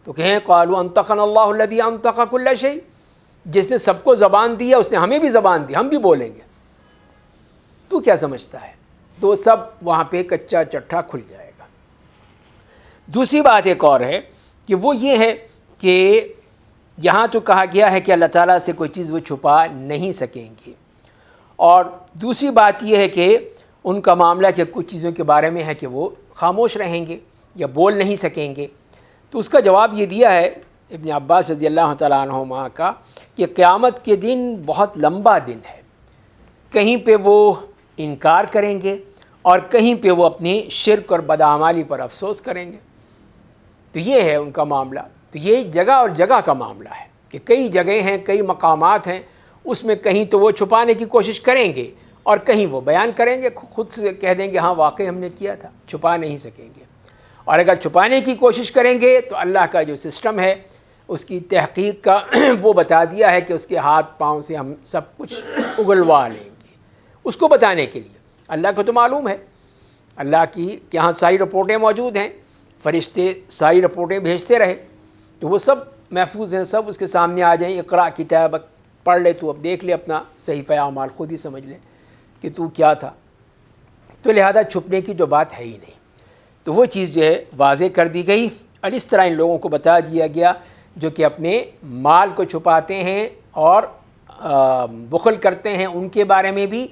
تو کہیں قالوا انطقنا اللہ الذی انطق کل شیء، جس نے سب کو زبان دیا اس نے ہمیں بھی زبان دی، ہم بھی بولیں گے. تو کیا سمجھتا ہے؟ تو سب وہاں پہ کچا چٹھا کھل جائے گا. دوسری بات ایک اور ہے کہ وہ یہ ہے کہ یہاں تو کہا گیا ہے کہ اللہ تعالیٰ سے کوئی چیز وہ چھپا نہیں سکیں گے. اور دوسری بات یہ ہے کہ ان کا معاملہ کہ کچھ چیزوں کے بارے میں ہے کہ وہ خاموش رہیں گے یا بول نہیں سکیں گے. تو اس کا جواب یہ دیا ہے ابن عباس رضی اللہ تعالیٰ عنہما کا کہ قیامت کے دن بہت لمبا دن ہے. کہیں پہ وہ انکار کریں گے اور کہیں پہ وہ اپنی شرک اور بدعمالی پر افسوس کریں گے. تو یہ ہے ان کا معاملہ. تو یہ جگہ اور جگہ کا معاملہ ہے کہ کئی جگہیں ہیں، کئی مقامات ہیں، اس میں کہیں تو وہ چھپانے کی کوشش کریں گے اور کہیں وہ بیان کریں گے، خود سے کہہ دیں گے ہاں واقعی ہم نے کیا تھا. چھپا نہیں سکیں گے. اور اگر چھپانے کی کوشش کریں گے تو اللہ کا جو سسٹم ہے اس کی تحقیق کا وہ بتا دیا ہے کہ اس کے ہاتھ پاؤں سے ہم سب کچھ اگلوا لیں گے. اس کو بتانے کے لیے اللہ کو تو معلوم ہے، اللہ کی کہ یہاں ساری رپورٹیں موجود ہیں، فرشتے ساری رپورٹیں بھیجتے رہے تو وہ سب محفوظ ہیں، سب اس کے سامنے آ جائیں. اقرا کتابک، پڑھ لے تو، اب دیکھ لے اپنا صحیفہ اعمال، خود ہی سمجھ لے کہ تو کیا تھا. تو لہذا چھپنے کی جو بات ہے ہی نہیں. تو وہ چیز جو ہے واضح کر دی گئی. اور اس طرح ان لوگوں کو بتا دیا گیا جو کہ اپنے مال کو چھپاتے ہیں اور بخل کرتے ہیں، ان کے بارے میں بھی،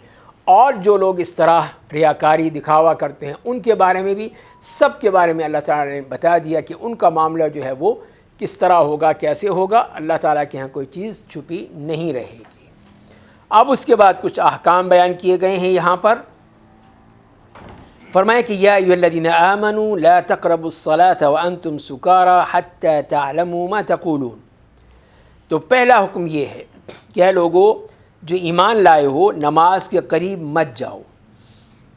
اور جو لوگ اس طرح ریاکاری دکھاوا کرتے ہیں ان کے بارے میں بھی، سب کے بارے میں اللہ تعالیٰ نے بتا دیا کہ ان کا معاملہ جو ہے وہ کس طرح ہوگا، کیسے ہوگا. اللہ تعالیٰ کے ہاں کوئی چیز چھپی نہیں رہے گی. اب اس کے بعد کچھ احکام بیان کیے گئے ہیں یہاں پر. فرمائے کہ یا ایھا الذین آمنوا لا تقربوا الصلاۃ وانتم سکارى حتى تعلموا ما تقولون. تو پہلا حکم یہ ہے کہ اے لوگو جو ایمان لائے ہو، نماز کے قریب مت جاؤ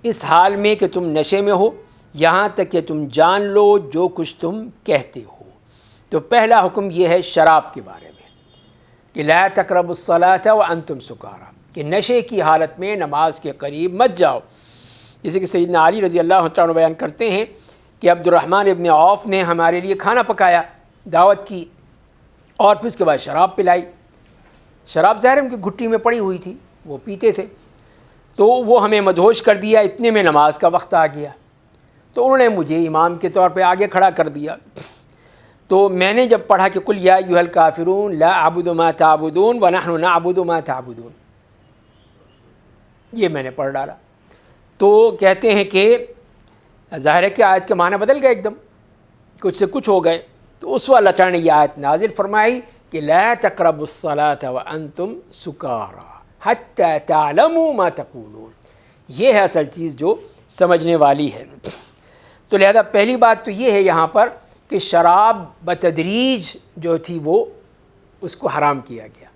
اس حال میں کہ تم نشے میں ہو، یہاں تک کہ تم جان لو جو کچھ تم کہتے ہو. تو پہلا حکم یہ ہے شراب کے بارے میں کہ لا تقربوا الصلاۃ وانتم سکارى، کہ نشے کی حالت میں نماز کے قریب مت جاؤ. جیسے کہ سیدنا علی رضی اللہ عنہ بیان کرتے ہیں کہ عبد الرحمن ابن عوف نے ہمارے لیے کھانا پکایا، دعوت کی، اور پھر اس کے بعد شراب پلائی. شراب ظاہر ان کی گھٹی میں پڑی ہوئی تھی، وہ پیتے تھے. تو وہ ہمیں مدہوش کر دیا. اتنے میں نماز کا وقت آ گیا تو انہوں نے مجھے امام کے طور پہ آگے کھڑا کر دیا. تو میں نے جب پڑھا کہ قل یا ایھا الکافرون لا اعبد ما تعبدون ونحن نعبد ما تعبدون، یہ میں نے پڑھ ڈالا. تو کہتے ہیں کہ ظاہر ہے کہ آیت کے معنی بدل گئے، ایک دم کچھ سے کچھ ہو گئے. تو اس وقت اللہ تعالیٰ نے یہ آیت نازل فرمائی کہ لا تقربوا الصلاۃ وانتم سکارى حتى تعلموا ما تقولون. یہ ہے اصل چیز جو سمجھنے والی ہے. تو لہذا پہلی بات تو یہ ہے یہاں پر کہ شراب بتدریج جو تھی وہ اس کو حرام کیا گیا.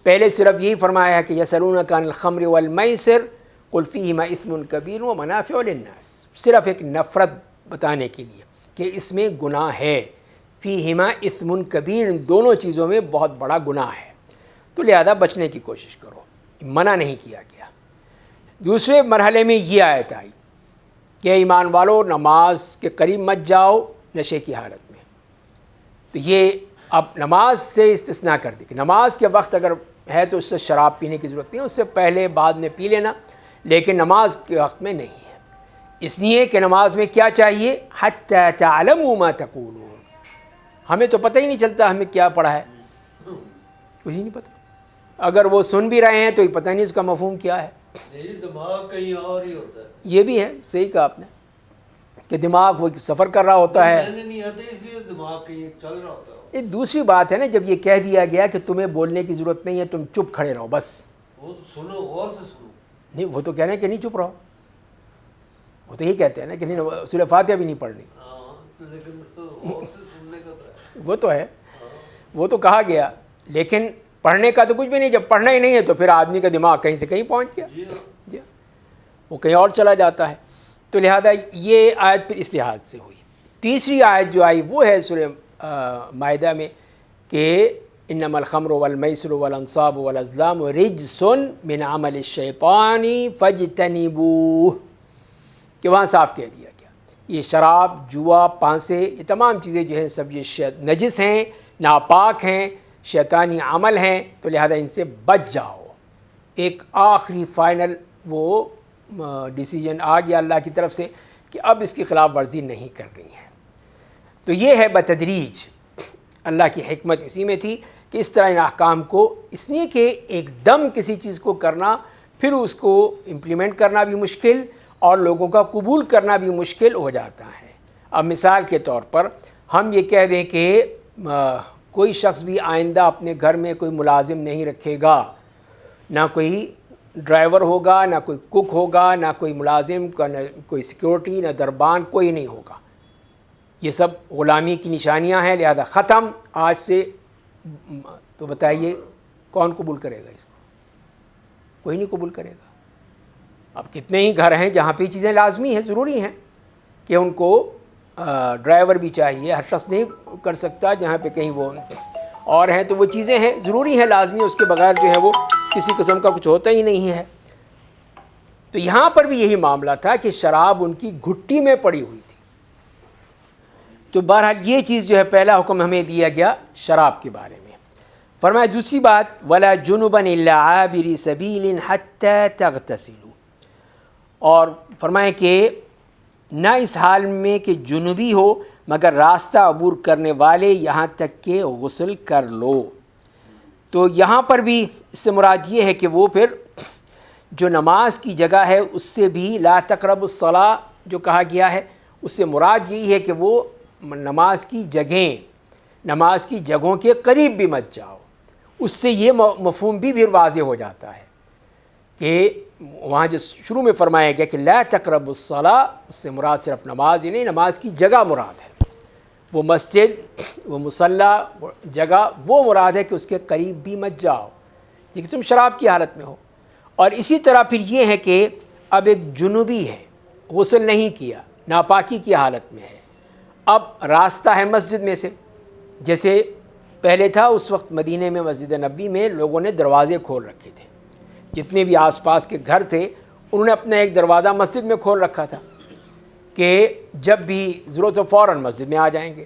پہلے صرف یہی فرمایا ہے کہ یسألونک عن الخمر والمیسر قل فیہما اثم کبیر ومنافع للناس، صرف ایک نفرت بتانے کے لیے کہ اس میں گناہ ہے. فیہما اثم کبیر، ان دونوں چیزوں میں بہت بڑا گناہ ہے، تو لہذا بچنے کی کوشش کرو، منع نہیں کیا گیا. دوسرے مرحلے میں یہ آیت آئی کہ ایمان والو نماز کے قریب مت جاؤ نشے کی حالت میں. تو یہ اب نماز سے استثناء کر دی کہ نماز کے وقت اگر ہے تو اس سے شراب پینے کی ضرورت نہیں، اس سے پہلے بعد میں پی لینا، لیکن نماز کے وقت میں نہیں ہے. اس لیے کہ نماز میں کیا چاہیے، حتی تعلموا ما تقولون. ہمیں تو پتہ ہی نہیں چلتا ہمیں کیا پڑھا ہے، کچھ ہی نہیں پتہ. اگر وہ سن بھی رہے ہیں تو پتہ نہیں اس کا مفہوم کیا ہے. دماغ کہیں اور ہی ہوتا ہے. یہ بھی ہے، صحیح کہا آپ نے. کہ دماغ وہ سفر کر رہا ہوتا ہے. نہیں آتے اس لیے دماغ کہیں چل رہا ہوتا ہے. ایک دوسری بات ہے نا، جب یہ کہہ دیا گیا کہ تمہیں بولنے کی ضرورت نہیں ہے، تم چپ کھڑے رہو بس. وہ سنو، غور سے سنو. نہیں، وہ تو کہہ رہے ہیں کہ نہیں چپ رہو، وہ تو یہی کہتے ہیں نا کہ نہیں سورہ فاتحہ بھی نہیں پڑھنی. لیکن غور سے سننے کا تو ہے. وہ تو ہے، وہ تو کہا گیا، لیکن پڑھنے کا تو کچھ بھی نہیں. جب پڑھنا ہی نہیں ہے تو پھر آدمی کا دماغ کہیں سے کہیں پہنچ گیا، جی وہ کہیں اور چلا جاتا ہے. تو لہذا یہ آیت پھر اس لحاظ سے ہوئی. تیسری آیت جو آئی وہ ہے سورہ مائدہ میں کہ انما الخمر والمیسر والانصاب والازلام رجس من عمل الشیطان فاجتنبوہ، کہ وہاں صاف کہہ دیا گیا یہ شراب، جوا، پانسے، یہ تمام چیزیں جو ہیں سب یہ نجس ہیں، ناپاک ہیں، شیطانی عمل ہیں، تو لہذا ان سے بچ جاؤ. ایک آخری فائنل وہ ڈیسیجن آ گیا اللہ کی طرف سے کہ اب اس کی خلاف ورزی نہیں کرنی ہے. تو یہ ہے بتدریج اللہ کی حکمت اسی میں تھی کہ اس طرح ان احکام کو، اس لیے کہ ایک دم کسی چیز کو کرنا، پھر اس کو امپلیمنٹ کرنا بھی مشکل اور لوگوں کا قبول کرنا بھی مشکل ہو جاتا ہے. اب مثال کے طور پر ہم یہ کہہ دیں کہ کوئی شخص بھی آئندہ اپنے گھر میں کوئی ملازم نہیں رکھے گا، نہ کوئی ڈرائیور ہوگا، نہ کوئی کک ہوگا، نہ کوئی ملازم، نہ کوئی سیکیورٹی، نہ دربان، کوئی نہیں ہوگا. یہ سب غلامی کی نشانیاں ہیں، لہذا ختم آج سے. تو بتائیے کون قبول کرے گا اس کو؟ کوئی نہیں قبول کرے گا. اب کتنے ہی گھر ہیں جہاں پہ یہ چیزیں لازمی ہیں، ضروری ہیں کہ ان کو ڈرائیور بھی چاہیے، ہر شخص نہیں کر سکتا. جہاں پہ کہیں وہ اور ہیں تو وہ چیزیں ہیں، ضروری ہیں، لازمی، اس کے بغیر جو ہے وہ کسی قسم کا کچھ ہوتا ہی نہیں ہے. تو یہاں پر بھی یہی معاملہ تھا کہ شراب ان کی گھٹی میں پڑی ہوئی تھی. تو بہرحال یہ چیز جو ہے پہلا حکم ہمیں دیا گیا شراب کے بارے میں. فرمایا دوسری بات وَلَا جُنُبًا إِلَّا عَابِرِي سَبِيلٍ حَتَّى تَغْتَسِلُوا، اور فرمائیں کہ نہ اس حال میں کہ جنوبی ہو مگر راستہ عبور کرنے والے یہاں تک کہ غسل کر لو. تو یہاں پر بھی اس سے مراد یہ ہے کہ وہ پھر جو نماز کی جگہ ہے اس سے بھی لا تقربوا الصلاۃ جو کہا گیا ہے، اس سے مراد یہی ہے کہ وہ نماز کی جگہیں، نماز کی جگہوں کے قریب بھی مت جاؤ. اس سے یہ مفہوم بھی پھر واضح ہو جاتا ہے کہ وہاں جو شروع میں فرمایا گیا کہ لا تقربوا الصلاۃ، اس سے مراد صرف نماز ہی نہیں، نماز کی جگہ مراد ہے. وہ مسجد، وہ مصلی، وہ جگہ، وہ مراد ہے کہ اس کے قریب بھی مت جاؤ لیکن تم شراب کی حالت میں ہو. اور اسی طرح پھر یہ ہے کہ اب ایک جنوبی ہے، غسل نہیں کیا، ناپاکی کی حالت میں ہے، اب راستہ ہے مسجد میں سے، جیسے پہلے تھا اس وقت مدینہ میں مسجد نبوی میں لوگوں نے دروازے کھول رکھے تھے. جتنے بھی آس پاس کے گھر تھے انہوں نے اپنا ایک دروازہ مسجد میں کھول رکھا تھا کہ جب بھی ضرورت ہو فوراً مسجد میں آ جائیں گے.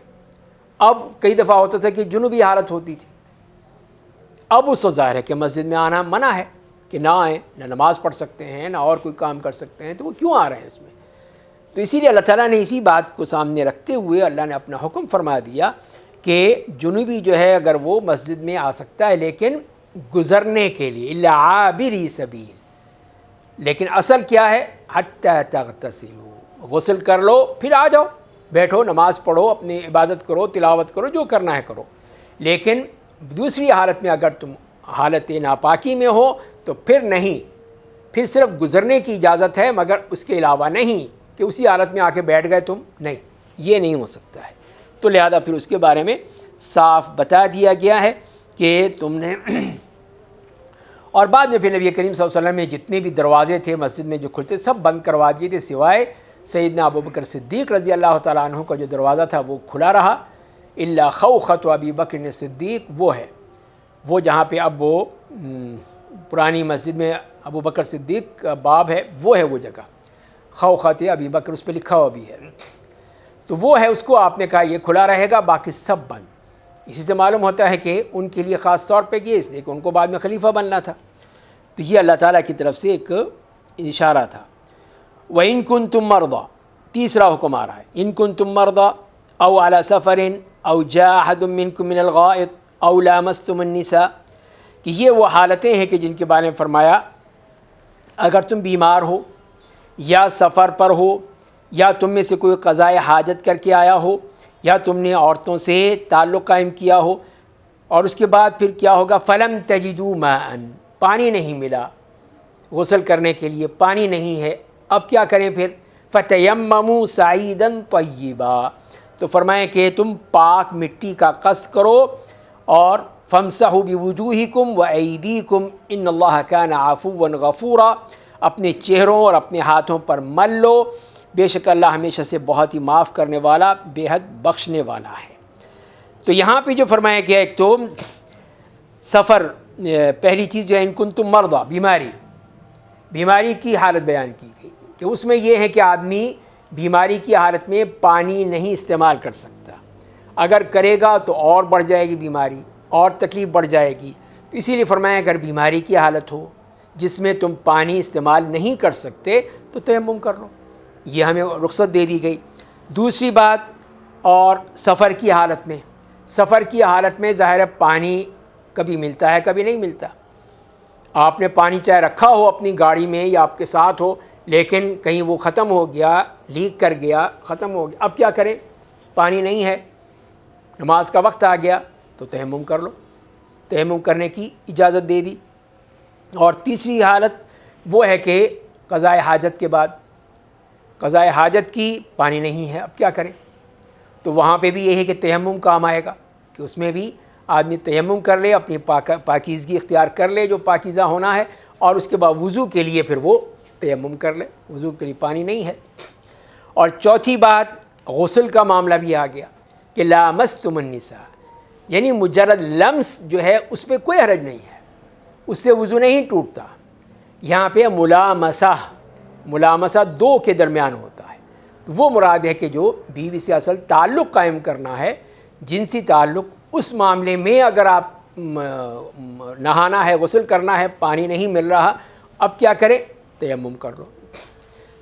اب کئی دفعہ ہوتا تھا کہ جنوبی حالت ہوتی تھی، اب اس وقت ظاہر ہے کہ مسجد میں آنا منع ہے کہ نہ آئیں، نہ نماز پڑھ سکتے ہیں نہ اور کوئی کام کر سکتے ہیں، تو وہ کیوں آ رہے ہیں اس میں؟ تو اسی لیے اللہ تعالیٰ نے اسی بات کو سامنے رکھتے ہوئے اللہ نے اپنا حکم فرما دیا کہ جنوبی جو ہے اگر وہ مسجد میں آ سکتا ہے لیکن گزرنے کے لیے الا عابری سبیل، لیکن اصل کیا ہے حتی تغتسلوا، غسل کر لو پھر آ جاؤ، بیٹھو، نماز پڑھو، اپنی عبادت کرو، تلاوت کرو، جو کرنا ہے کرو. لیکن دوسری حالت میں اگر تم حالت ناپاکی میں ہو تو پھر نہیں، پھر صرف گزرنے کی اجازت ہے مگر اس کے علاوہ نہیں کہ اسی حالت میں آ کے بیٹھ گئے تم، نہیں، یہ نہیں ہو سکتا ہے. تو لہذا پھر اس کے بارے میں صاف بتا دیا گیا ہے کہ تم نے اور بعد میں پھر نبی کریم صلی اللہ علیہ وسلم میں جتنے بھی دروازے تھے مسجد میں جو کھلتے سب بند کروا دیے تھے، سوائے سیدنا ابوبکر صدیق رضی اللہ تعالیٰ عنہ کا جو دروازہ تھا وہ کھلا رہا. الا خوخۃ ابی بکر صدیق، وہ ہے وہ جہاں پہ اب وہ پرانی مسجد میں ابو بکر صدیق کا باب ہے، وہ ہے وہ جگہ خوخۃ ابی بکر، اس پہ لکھا ہوا بھی ہے. تو وہ ہے، اس کو آپ نے کہا یہ کھلا رہے گا، باقی سب بند. اسی سے معلوم ہوتا ہے کہ ان کے لیے خاص طور پہ کیا، اس لیے کہ ان کو بعد میں خلیفہ بننا تھا. تو یہ اللہ تعالیٰ کی طرف سے ایک اشارہ تھا. وَإِن كُنتُم مَرْضَىٰ، تیسرا حکم آ رہا ہے، إِن كُنتُم مَرْضَىٰ أَوْ عَلَىٰ سَفَرٍ أَوْ جَاءَ أَحَدٌ مِّنكُم مِّنَ الْغَائِطِ أَوْ لَامَسْتُمُ النِّسَاءَ، کہ یہ وہ حالتیں ہیں کہ جن کے بارے میں فرمایا اگر تم بیمار ہو یا سفر پر ہو یا تم میں سے کوئی قضائے حاجت کر کے آیا ہو، یا تم نے عورتوں سے تعلق قائم کیا ہو، اور اس کے بعد پھر کیا ہوگا، فلم تجدوا ماء، پانی نہیں ملا غسل کرنے کے لیے، پانی نہیں ہے، اب کیا کریں پھر، فتیمموا صعیدا طیبا، تو فرمائیں کہ تم پاک مٹی کا قصد کرو، اور فامسحوا بوجوہکم وایدیکم ان اللہ کان عفوا غفورا، اپنے چہروں اور اپنے ہاتھوں پر مل لو، بے شک اللہ ہمیشہ سے بہت ہی معاف کرنے والا، بے حد بخشنے والا ہے۔ تو یہاں پہ جو فرمایا گیا، ایک تو سفر، پہلی چیز جو ہے ان کنتم مرضی، بیماری کی حالت بیان کی گئی کہ اس میں یہ ہے کہ آدمی بیماری کی حالت میں پانی نہیں استعمال کر سکتا، اگر کرے گا تو اور بڑھ جائے گی بیماری، اور تکلیف بڑھ جائے گی، تو اسی لیے فرمایا اگر بیماری کی حالت ہو جس میں تم پانی استعمال نہیں کر سکتے تو تیمم کر لو، یہ ہمیں رخصت دے دی گئی۔ دوسری بات، اور سفر کی حالت میں ظاہر ہے پانی کبھی ملتا ہے کبھی نہیں ملتا، آپ نے پانی چاہے رکھا ہو اپنی گاڑی میں یا آپ کے ساتھ ہو، لیکن کہیں وہ ختم ہو گیا، لیک کر گیا، ختم ہو گیا، اب کیا کریں، پانی نہیں ہے، نماز کا وقت آ گیا تو تیمم کر لو، تیمم کرنے کی اجازت دے دی۔ اور تیسری حالت وہ ہے کہ قضاء حاجت کے بعد، قضاء حاجت کی، پانی نہیں ہے، اب کیا کریں، تو وہاں پہ بھی یہ ہے کہ تیمم کام آئے گا، کہ اس میں بھی آدمی تیمم کر لے، اپنی پاکیزگی اختیار کر لے جو پاکیزہ ہونا ہے، اور اس کے بعد وضو کے لیے پھر وہ تیمم کر لے، وضو کے لیے پانی نہیں ہے۔ اور چوتھی بات، غسل کا معاملہ بھی آ گیا کہ لامستم النساء، یعنی مجرد لمس جو ہے اس پہ کوئی حرج نہیں ہے، اس سے وضو نہیں ٹوٹتا۔ یہاں پہ ملامسہ دو کے درمیان ہوتا ہے، تو وہ مراد ہے کہ جو بیوی سے اصل تعلق قائم کرنا ہے، جنسی تعلق، اس معاملے میں اگر آپ نہانا ہے، غسل کرنا ہے، پانی نہیں مل رہا، اب کیا کریں، تیمم کر لو،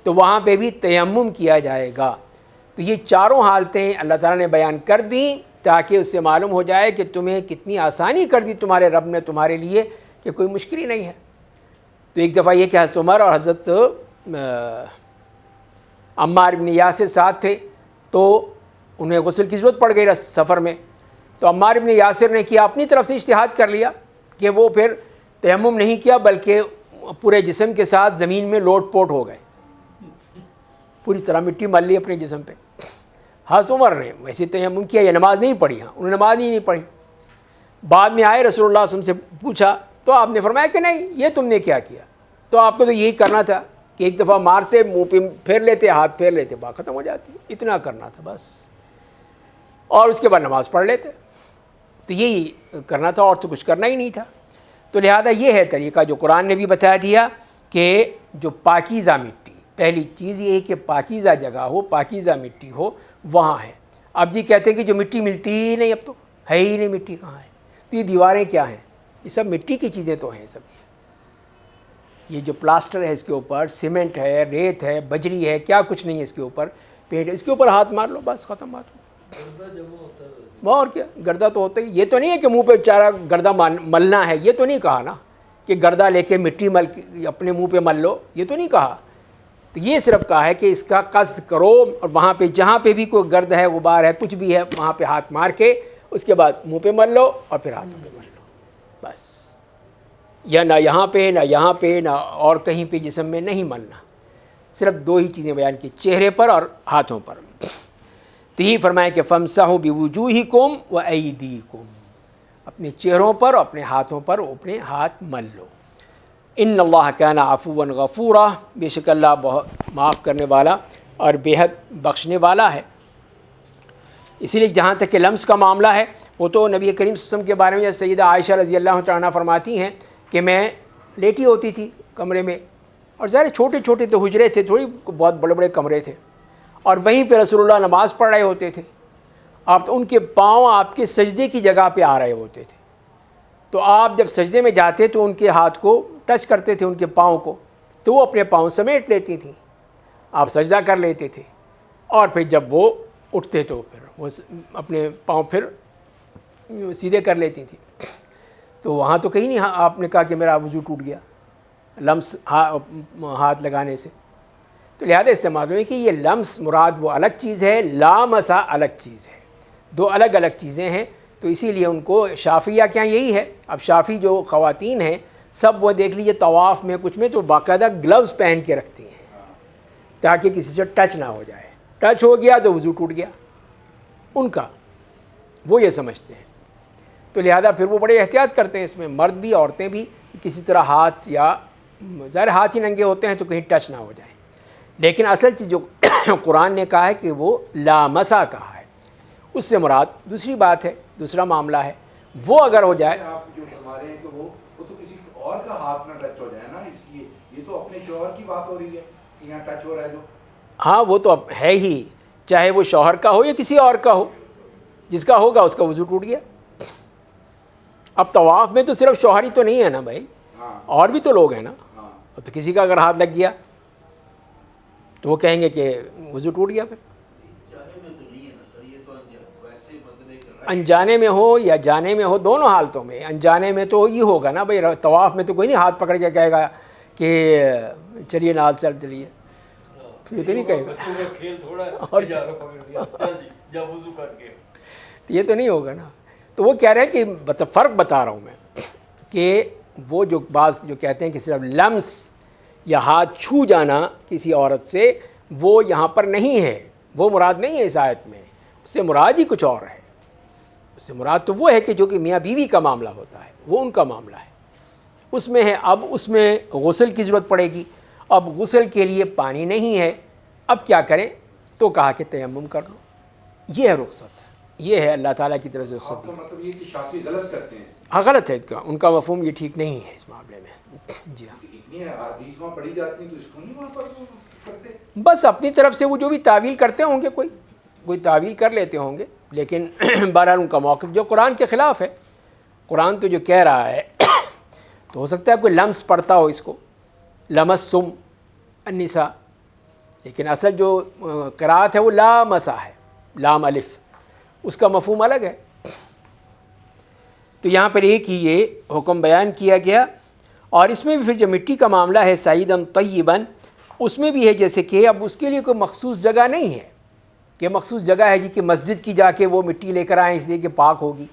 تو وہاں پہ بھی تیمم کیا جائے گا۔ تو یہ چاروں حالتیں اللہ تعالیٰ نے بیان کر دیں تاکہ اس سے معلوم ہو جائے کہ تمہیں کتنی آسانی کر دی تمہارے رب نے تمہارے لیے، کہ کوئی مشکل ہی نہیں ہے۔ تو ایک دفعہ یہ کہ حضرت عمر اور حضرت عمار بن یاسر ساتھ تھے، تو انہیں غسل کی ضرورت پڑ گئی سفر میں، تو عمار بن یاسر نے کیا، اپنی طرف سے اجتہاد کر لیا کہ وہ پھر تیمم نہیں کیا بلکہ پورے جسم کے ساتھ زمین میں لوٹ پوٹ ہو گئے، پوری طرح مٹی مل لی اپنے جسم پہ۔ حضرت عمر نے ویسے تیمم کیا، یہ نماز نہیں پڑھی، انہوں نے نماز ہی نہیں پڑھی۔ بعد میں آئے رسول اللہ صلی اللہ علیہ وسلم سے پوچھا تو آپ نے فرمایا کہ نہیں، یہ تم نے کیا کیا، تو آپ کو تو یہی کرنا تھا کہ ایک دفعہ مارتے، منہ پہ پھیر لیتے، ہاتھ پھیر لیتے، بات ختم ہو جاتی، اتنا کرنا تھا بس، اور اس کے بعد نماز پڑھ لیتے، تو یہی کرنا تھا، اور تو کچھ کرنا ہی نہیں تھا۔ تو لہذا یہ ہے طریقہ جو قرآن نے بھی بتا دیا کہ جو پاکیزہ مٹی، پہلی چیز یہ ہے کہ پاکیزہ جگہ ہو، پاکیزہ مٹی ہو، وہاں ہے۔ اب جی کہتے ہیں کہ جو مٹی ملتی ہی نہیں، اب تو ہے ہی نہیں، مٹی کہاں ہے، تو یہ دیواریں کیا ہیں، یہ سب مٹی کی چیزیں تو ہیں، سب یہ جو پلاسٹر ہے اس کے اوپر، سیمنٹ ہے، ریت ہے، بجری ہے، کیا کچھ نہیں ہے اس کے اوپر، پینٹ ہے، اس کے اوپر ہاتھ مار لو بس ختم بات، گردہ جمع ہوتا ہے ویسے۔ اور کیا، گردہ تو ہوتا ہی، یہ تو نہیں ہے کہ منہ پہ چارہ گردہ ملنا ہے، یہ تو نہیں کہا نا کہ گردہ لے کے مٹی مل اپنے منہ پہ مل لو، یہ تو نہیں کہا، تو یہ صرف کہا ہے کہ اس کا قصد کرو، اور وہاں پہ جہاں پہ بھی کوئی گرد ہے، غبار ہے، کچھ بھی ہے، وہاں پہ ہاتھ مار کے اس کے بعد منہ پہ مل لو اور پھر ہاتھوں پہ مل لو بس، یا نہ یہاں پہ نہ یہاں پہ نہ اور کہیں پہ جسم میں نہیں ملنا، صرف دو ہی چیزیں بیان کی، چہرے پر اور ہاتھوں پر۔ تو یہی فرمایا کہ فامسحوا بوجوہکم وایدیکم، اپنے چہروں پر اور اپنے ہاتھوں پر اپنے ہاتھ مل لو۔ ان اللہ کان عفوا غفورا، بے شک اللہ بہت معاف کرنے والا اور بے حد بخشنے والا ہے۔ اسی لیے جہاں تک کہ لمس کا معاملہ ہے، وہ تو نبی کریم صلی اللہ علیہ وسلم کے بارے میں سیدہ عائشہ رضی اللہ تعالیٰ عنہا فرماتی ہیں کہ میں لیٹی ہوتی تھی کمرے میں، اور ظاہر چھوٹے چھوٹے تو حجرے تھے، تھوڑی بہت بڑے بڑے کمرے تھے، اور وہیں پہ رسول اللہ نماز پڑھ رہے ہوتے تھے، آپ ان کے پاؤں آپ کے سجدے کی جگہ پہ آ رہے ہوتے تھے، تو آپ جب سجدے میں جاتے تو ان کے ہاتھ کو ٹچ کرتے تھے، ان کے پاؤں کو، تو وہ اپنے پاؤں سمیٹ لیتی تھیں، آپ سجدہ کر لیتے تھے، اور پھر جب وہ اٹھتے تو پھر وہ اپنے پاؤں پھر سیدھے کر لیتی تھیں۔ تو وہاں تو کہیں نہیں آپ نے کہا کہ میرا وضو ٹوٹ گیا لمس ہاتھ لگانے سے۔ تو لہذا اس سے معلوم ہے کہ یہ لمس مراد وہ الگ چیز ہے، لامسا الگ چیز ہے، دو الگ الگ چیزیں ہیں. تو اسی لیے ان کو شافیہ کیا یہی ہے. اب شافی جو خواتین ہیں سب وہ دیکھ لیجیے طواف میں کچھ میں تو باقاعدہ گلوز پہن کے رکھتی ہیں تاکہ کسی سے ٹچ نہ ہو جائے. ٹچ ہو گیا تو وضو ٹوٹ گیا ان کا، وہ یہ سمجھتے ہیں. تو لہذا پھر وہ بڑے احتیاط کرتے ہیں اس میں، مرد بھی عورتیں بھی، کسی طرح ہاتھ یا ظاہر ہاتھ ہی ننگے ہوتے ہیں تو کہیں ٹچ نہ ہو جائیں. لیکن اصل چیز جو قرآن نے کہا ہے کہ وہ لامسا کہا ہے، اس سے مراد دوسری بات ہے، دوسرا معاملہ ہے. وہ اگر ہو جائے، آپ جو فرما رہے ہیں کہ وہ تو کسی اور کا ہاتھ نہ ٹچ ہو جائے نا، اس لیے یہ تو اپنے شوہر کی بات ہو رہی ہے کہ یہاں ٹچ ہو رہا ہے جو. ہاں وہ تو اب ہے ہی، چاہے وہ شوہر کا ہو یا کسی اور کا ہو، جس کا ہوگا اس کا وضو ٹوٹ گیا. اب طواف میں تو صرف شوہر ہی تو نہیں ہے نا بھائی، اور بھی تو لوگ ہیں نا. تو کسی کا اگر ہاتھ لگ گیا تو وہ کہیں گے کہ وضو ٹوٹ گیا. پھر انجانے میں ہو یا جانے میں ہو، دونوں حالتوں میں. انجانے میں تو یہ ہوگا نا بھائی، طواف میں تو کوئی نہیں ہاتھ پکڑ کے کہے گا کہ چلیے نال چلیے، یہ تو نہیں کہے گا، اور یہ تو نہیں ہوگا نا. تو وہ کہہ رہے ہیں کہ فرق بتا رہا ہوں میں کہ وہ جو بعض جو کہتے ہیں کہ صرف لمس یا ہاتھ چھو جانا کسی عورت سے، وہ یہاں پر نہیں ہے، وہ مراد نہیں ہے اس آیت میں. اس سے مراد ہی کچھ اور ہے. اس سے مراد تو وہ ہے کہ جو کہ میاں بیوی کا معاملہ ہوتا ہے، وہ ان کا معاملہ ہے، اس میں ہے. اب اس میں غسل کی ضرورت پڑے گی. اب غسل کے لیے پانی نہیں ہے، اب کیا کریں؟ تو کہا کہ تیمم کر لو. یہ ہے رخصت، یہ ہے اللہ تعالیٰ کی طرف سے رخصت. مطلب یہ کہ شافی غلط کرتے ہیں. ہاں غلط ہے، ان کا مفہوم یہ ٹھیک نہیں ہے اس معاملے میں. جی ہاں، اتنی حدیث وہاں پڑھی جاتی ہیں تو اس کو نہیں وہاں پر کرتے. بس اپنی طرف سے وہ جو بھی تعویل کرتے ہوں گے، کوئی تعویل کر لیتے ہوں گے، لیکن بہرحال ان کا موقف جو قرآن کے خلاف ہے. قرآن تو جو کہہ رہا ہے تو ہو سکتا ہے کوئی لمس پڑھتا ہو اس کو، لمستم النساء، لیکن اصل جو قرأت ہے وہ لامسا ہے، لام الف، اس کا مفہوم الگ ہے. تو یہاں پر ایک ہی یہ حکم بیان کیا گیا. اور اس میں بھی پھر جو مٹی کا معاملہ ہے سعیداً طیباً، اس میں بھی ہے جیسے کہ اب اس کے لیے کوئی مخصوص جگہ نہیں ہے کہ مخصوص جگہ ہے جی کہ مسجد کی جا کے وہ مٹی لے کر آئیں اس لیے کہ پاک ہوگی،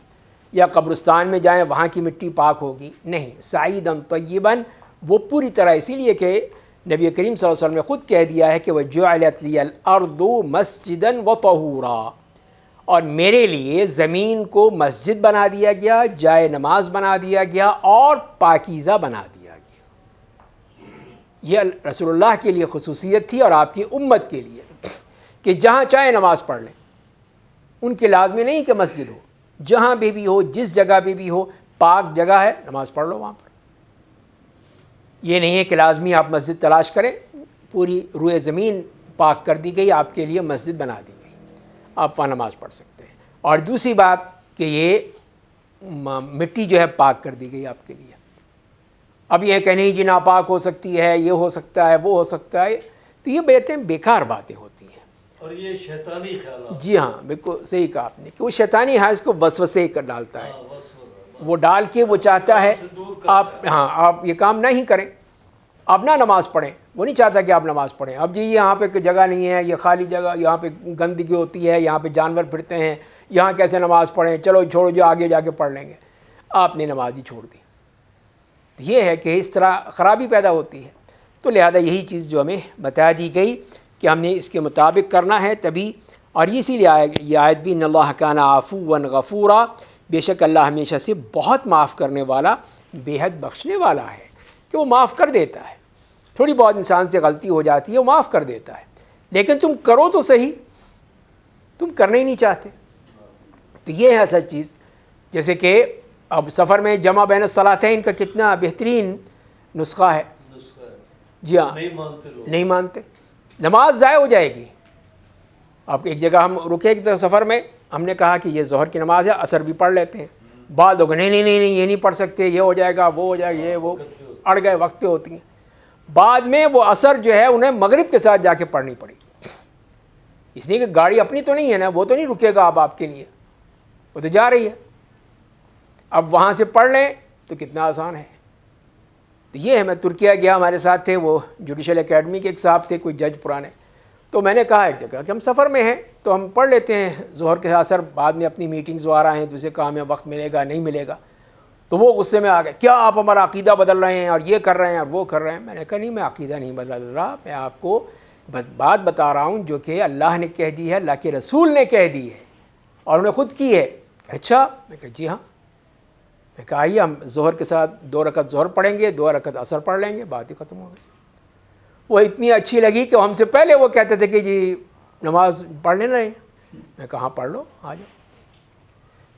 یا قبرستان میں جائیں وہاں کی مٹی پاک ہوگی. نہیں، سعیداً طیباً وہ پوری طرح، اسی لیے کہ نبی کریم صلی اللہ علیہ وسلم نے خود کہہ دیا ہے کہ وَجُعِلَتْ لِيَ الْأَرْضُ مَسْجِدًا وَطَهُورًا، اور میرے لیے زمین کو مسجد بنا دیا گیا، جائے نماز بنا دیا گیا، اور پاکیزہ بنا دیا گیا. یہ رسول اللہ کے لیے خصوصیت تھی اور آپ کی امت کے لیے کہ جہاں چاہے نماز پڑھ لیں. ان کے لازمی نہیں کہ مسجد ہو، جہاں بھی ہو، جس جگہ بھی ہو، پاک جگہ ہے نماز پڑھ لو وہاں پر. یہ نہیں ہے کہ لازمی آپ مسجد تلاش کریں، پوری روئے زمین پاک کر دی گئی، آپ کے لیے مسجد بنا دی گئی، آپ وہاں نماز پڑھ سکتے ہیں. اور دوسری بات کہ یہ مٹی جو ہے پاک کر دی گئی آپ کے لیے. اب یہ کہ نہیں جی ناپاک ہو سکتی ہے، یہ ہو سکتا ہے، وہ ہو سکتا ہے، تو یہ باتیں بیکار باتیں ہوتی ہیں. اور یہ شیطانی خیالات. جی ہاں بالکل صحیح کہا آپ نے کہ وہ شیطانی حاض کو وسوسے کر ڈالتا ہے، وہ ڈال کے وہ چاہتا ہے آپ یہ کام نہیں کریں، آپ نہ نماز پڑھیں. وہ نہیں چاہتا کہ آپ نماز پڑھیں. اب جی یہاں پہ کوئی جگہ نہیں ہے، یہ خالی جگہ، یہاں پہ گندگی ہوتی ہے، یہاں پہ جانور پھرتے ہیں، یہاں کیسے نماز پڑھیں، چلو چھوڑو جو آگے جا کے پڑھ لیں گے. آپ نے نماز ہی چھوڑ دی. یہ ہے کہ اس طرح خرابی پیدا ہوتی ہے. تو لہذا یہی چیز جو ہمیں بتا دی گئی کہ ہم نے اس کے مطابق کرنا ہے تبھی. اور اسی لیے یہ آیت بھی ان اللہ کان عفوا غفورا، بے شک اللہ ہمیشہ سے بہت معاف کرنے والا، بے حد بخشنے والا ہے، کہ وہ معاف کر دیتا ہے. تھوڑی بہت انسان سے غلطی ہو جاتی ہے، وہ معاف کر دیتا ہے، لیکن تم کرو تو صحیح، تم کرنا ہی نہیں چاہتے. تو یہ ہے اصل چیز. جیسے کہ اب سفر میں جمع بین الصلاتین کا کتنا بہترین نسخہ ہے. جی ہاں، نہیں مانتے، نماز ضائع ہو جائے گی. آپ ایک جگہ ہم رکے کی سفر میں، ہم نے کہا کہ یہ ظہر کی نماز ہے، عصر بھی پڑھ لیتے ہیں. بعد لوگ نہیں یہ نہیں پڑھ سکتے، یہ ہو جائے گا، وہ ہو جائے گا، یہ وہ اڑ گئے، وقت پہ ہوتی ہیں. بعد میں وہ عصر جو ہے انہیں مغرب کے ساتھ جا کے پڑھنی پڑی، اس لیے کہ گاڑی اپنی تو نہیں ہے نا، وہ تو نہیں رکے گا اب آپ کے لیے، وہ تو جا رہی ہے. اب وہاں سے پڑھ لیں تو کتنا آسان ہے. تو یہ ہے، میں ترکیہ گیا، ہمارے ساتھ تھے وہ جوڈیشل اکیڈمی کے ایک صاحب تھے، کوئی جج پرانے، تو میں نے کہا ایک جگہ کہ ہم سفر میں ہیں تو ہم پڑھ لیتے ہیں ظہر کے اثر، بعد میں اپنی میٹنگز وغیرہ ہیں، دوسرے کام میں وقت ملے گا نہیں ملے گا. تو وہ غصے میں آ گئے، کیا آپ ہمارا عقیدہ بدل رہے ہیں اور یہ کر رہے ہیں اور وہ کر رہے ہیں. میں نے کہا نہیں، میں عقیدہ نہیں بدل رہا، میں آپ کو بات بتا رہا ہوں جو کہ اللہ نے کہہ دی ہے، اللہ کے رسول نے کہہ دی ہے اور انہوں نے خود کی ہے. اچھا، میں کہا جی ہاں. میں کہا آئیے ہم ظہر کے ساتھ 2 رکعت ظہر پڑھیں گے، 2 رکعت عصر پڑھ لیں گے، بات ہی ختم ہو گئی. وہ اتنی اچھی لگی کہ ہم سے پہلے وہ کہتے تھے کہ جی نماز پڑھ لیں رہے. میں کہاں پڑھ لو، آ جاؤ.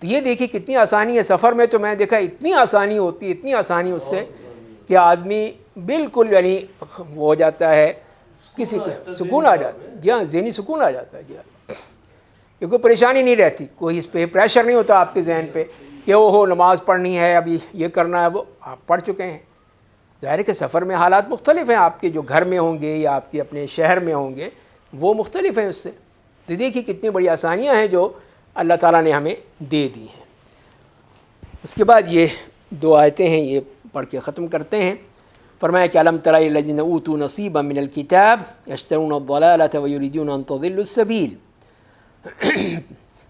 تو یہ دیکھیے کتنی آسانی ہے. سفر میں تو میں دیکھا اتنی آسانی ہوتی ہے، اتنی آسانی اس سے کہ آدمی بالکل یعنی وہ ہو جاتا ہے، کسی کو سکون آ جاتا ہے. جی ہاں، ذہنی سکون آ جاتا ہے. جی ہاں، کیونکہ پریشانی نہیں رہتی، کوئی اس پہ پریشر نہیں ہوتا آپ کے ذہن پہ کہ وہ ہو نماز پڑھنی ہے، ابھی یہ کرنا ہے، وہ آپ پڑھ چکے ہیں. ظاہر ہے کہ سفر میں حالات مختلف ہیں، آپ کے جو گھر میں ہوں گے یا آپ کے اپنے شہر میں ہوں گے وہ مختلف ہیں اس سے. تو دیکھیے کتنی بڑی آسانیاں ہیں جو اللہ تعالیٰ نے ہمیں دے دی ہیں. اس کے بعد یہ 2 آیتیں ہیں، یہ پڑھ کے ختم کرتے ہیں. فرمایا کہ الم تر الذین اوتوا نصیبا من الکتاب یشترون الضلالۃ ویریدون ان تضلوا السبیل.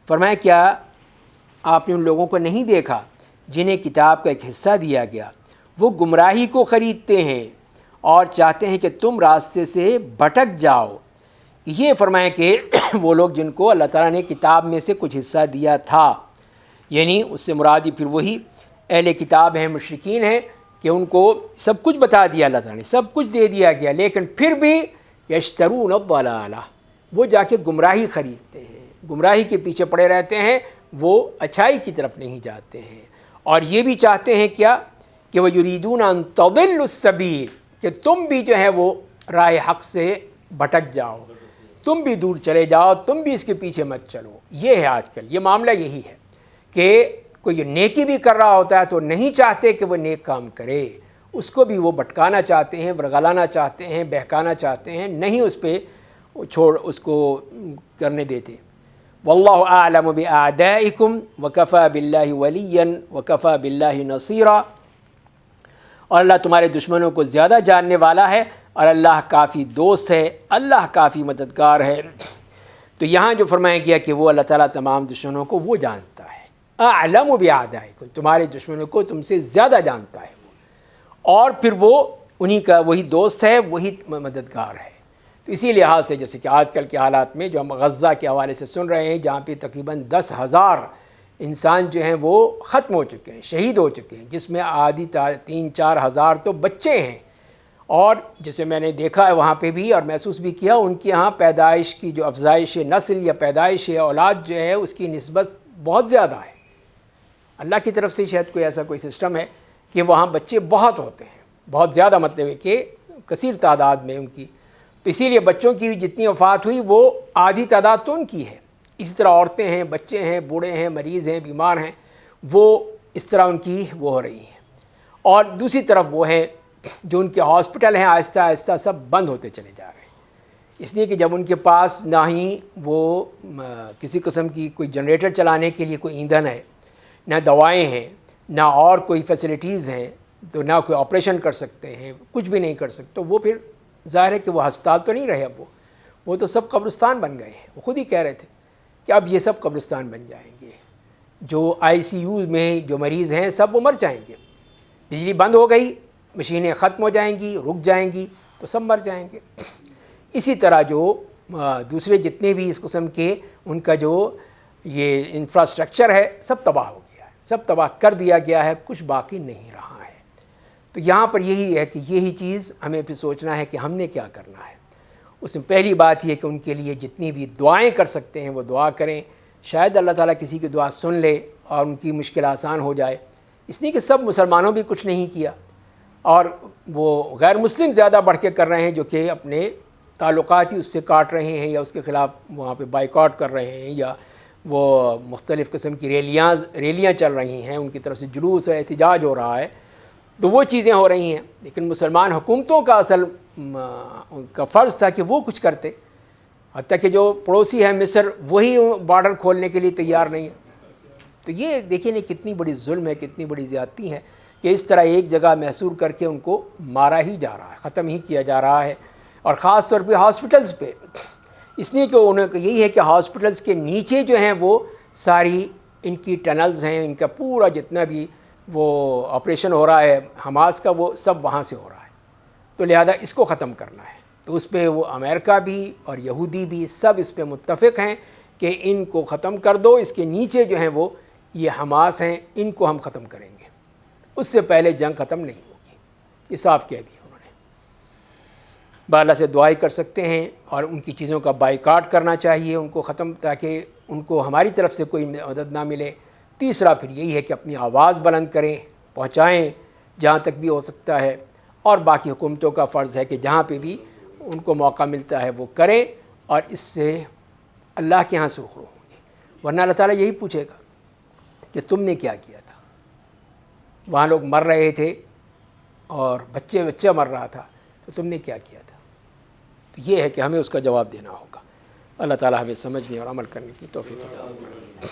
فرمایا کیا آپ نے ان لوگوں کو نہیں دیکھا جنہیں کتاب کا ایک حصہ دیا گیا، وہ گمراہی کو خریدتے ہیں اور چاہتے ہیں کہ تم راستے سے بھٹک جاؤ. یہ فرمایا کہ وہ لوگ جن کو اللہ تعالیٰ نے کتاب میں سے کچھ حصہ دیا تھا، یعنی اس سے مرادی پھر وہی اہل کتاب ہیں، مشرکین ہیں، کہ ان کو سب کچھ بتا دیا اللہ تعالیٰ نے، سب کچھ دے دیا گیا، لیکن پھر بھی یشترون الضلالہ، وہ جا کے گمراہی خریدتے ہیں، گمراہی کے پیچھے پڑے رہتے ہیں، وہ اچھائی کی طرف نہیں جاتے ہیں. اور یہ بھی چاہتے ہیں کیا کہ وہ یریدون ان تضلوا السبیل، کہ تم بھی جو ہے وہ راہ حق سے بھٹک جاؤ، تم بھی دور چلے جاؤ، تم بھی اس کے پیچھے مت چلو. یہ ہے آج کل، یہ معاملہ یہی ہے کہ کوئی نیکی بھی کر رہا ہوتا ہے تو نہیں چاہتے کہ وہ نیک کام کرے، اس کو بھی وہ بھٹکانا چاہتے ہیں، ورگلانا چاہتے ہیں، بہکانا چاہتے ہیں، نہیں اس پہ چھوڑ اس کو کرنے دیتے. واللہ اعلم باعدائکم وکفی باللہ ولیا وکفی باللہ نصیرا. اور اللہ تمہارے دشمنوں کو زیادہ جاننے والا ہے اور اللہ کافی دوست ہے، اللہ کافی مددگار ہے. تو یہاں جو فرمایا گیا کہ وہ اللہ تعالیٰ تمام دشمنوں کو وہ جانتا ہے. اعلم باعدائکم، تمہارے دشمنوں کو تم سے زیادہ جانتا ہے وہ، اور پھر وہ انہی کا وہی دوست ہے، وہی مددگار ہے. تو اسی لحاظ سے جیسے کہ آج کل کے حالات میں جو ہم غزہ کے حوالے سے سن رہے ہیں، جہاں پہ تقریباً 10,000 انسان جو ہیں وہ ختم ہو چکے ہیں، شہید ہو چکے ہیں، جس میں آدھی 3-4 ہزار تو بچے ہیں. اور جسے میں نے دیکھا ہے وہاں پہ بھی اور محسوس بھی کیا، ان کے ہاں پیدائش کی جو افزائش نسل یا پیدائش اولاد جو ہے اس کی نسبت بہت زیادہ ہے. اللہ کی طرف سے شاید کوئی سسٹم ہے کہ وہاں بچے بہت ہوتے ہیں، بہت زیادہ، مطلب ہے کہ کثیر تعداد میں ان کی. تو اسی لیے بچوں کی جتنی وفات ہوئی وہ آدھی تعداد تو ان کی ہے. اسی طرح عورتیں ہیں، بچے ہیں، بوڑھے ہیں، مریض ہیں، بیمار ہیں، وہ اس طرح ان کی وہ ہو رہی ہیں. اور دوسری طرف وہ ہیں جو ان کے ہاسپٹل ہیں، آہستہ آہستہ سب بند ہوتے چلے جا رہے ہیں، اس لیے کہ جب ان کے پاس نہ ہی وہ کسی قسم کی کوئی جنریٹر چلانے کے لیے کوئی ایندھن ہے، نہ دوائیں ہیں، نہ اور کوئی فیسلٹیز ہیں، تو نہ کوئی آپریشن کر سکتے ہیں، کچھ بھی نہیں کر سکتے. تو وہ پھر ظاہر ہے کہ وہ ہسپتال تو نہیں رہے، اب وہ تو سب قبرستان بن گئے ہیں. وہ خود ہی کہہ رہے تھے کہ اب یہ سب قبرستان بن جائیں گے. جو ICU میں جو مریض ہیں سب وہ مر جائیں گے. بجلی بند ہو گئی، مشینیں ختم ہو جائیں گی، رک جائیں گی، تو سب مر جائیں گے. اسی طرح جو دوسرے جتنے بھی اس قسم کے ان کا جو یہ انفراسٹرکچر ہے سب تباہ ہو گیا ہے، سب تباہ کر دیا گیا ہے، کچھ باقی نہیں رہا ہے. تو یہاں پر یہی ہے کہ یہی چیز ہمیں پھر سوچنا ہے کہ ہم نے کیا کرنا ہے. اس میں پہلی بات یہ کہ ان کے لیے جتنی بھی دعائیں کر سکتے ہیں وہ دعا کریں. شاید اللہ تعالیٰ کسی کی دعا سن لے اور ان کی مشکل آسان ہو جائے. اس لیے کہ سب مسلمانوں بھی کچھ نہیں کیا اور وہ غیر مسلم زیادہ بڑھ کے کر رہے ہیں، جو کہ اپنے تعلقات ہی اس سے کاٹ رہے ہیں یا اس کے خلاف وہاں پہ بائیکاٹ کر رہے ہیں، یا وہ مختلف قسم کی ریلیاں چل رہی ہیں، ان کی طرف سے جلوس ہے، احتجاج ہو رہا ہے. تو وہ چیزیں ہو رہی ہیں. لیکن مسلمان حکومتوں کا اصل ان کا فرض تھا کہ وہ کچھ کرتے. حتیٰ کہ جو پڑوسی ہے مصر، وہی بارڈر کھولنے کے لیے تیار نہیں ہے. تو یہ دیکھیں نا کتنی بڑی ظلم ہے، کتنی بڑی زیادتی ہے کہ اس طرح ایک جگہ محصور کر کے ان کو مارا ہی جا رہا ہے، ختم ہی کیا جا رہا ہے، اور خاص طور پہ ہاسپٹلز پہ، اس لیے کہ انہیں یہی ہے کہ ہاسپٹلز کے نیچے جو ہیں وہ ساری ان کی ٹنلز ہیں، ان کا پورا جتنا بھی وہ آپریشن ہو رہا ہے حماس کا وہ سب وہاں سے ہو رہا ہے، تو لہذا اس کو ختم کرنا ہے۔ تو اس پہ وہ امریکہ بھی اور یہودی بھی سب اس پہ متفق ہیں کہ ان کو ختم کر دو، اس کے نیچے جو ہیں وہ یہ حماس ہیں، ان کو ہم ختم کریں گے، اس سے پہلے جنگ ختم نہیں ہوگی، یہ صاف کہہ دیا انہوں نے۔ بالا سے دعائی کر سکتے ہیں اور ان کی چیزوں کا بائیکاٹ کرنا چاہیے ان کو ختم، تاکہ ان کو ہماری طرف سے کوئی مدد نہ ملے۔ تیسرا پھر یہی ہے کہ اپنی آواز بلند کریں، پہنچائیں جہاں تک بھی ہو سکتا ہے، اور باقی حکومتوں کا فرض ہے کہ جہاں پہ بھی ان کو موقع ملتا ہے وہ کریں، اور اس سے اللہ کے ہاں سرخرو ہوں گے، ورنہ اللہ تعالیٰ یہی پوچھے گا کہ تم نے کیا کیا تھا، وہاں لوگ مر رہے تھے اور بچہ مر رہا تھا، تو تم نے کیا کیا تھا۔ تو یہ ہے کہ ہمیں اس کا جواب دینا ہوگا۔ اللہ تعالیٰ ہمیں سمجھنے اور عمل کرنے کی توفیق عطا فرمائے۔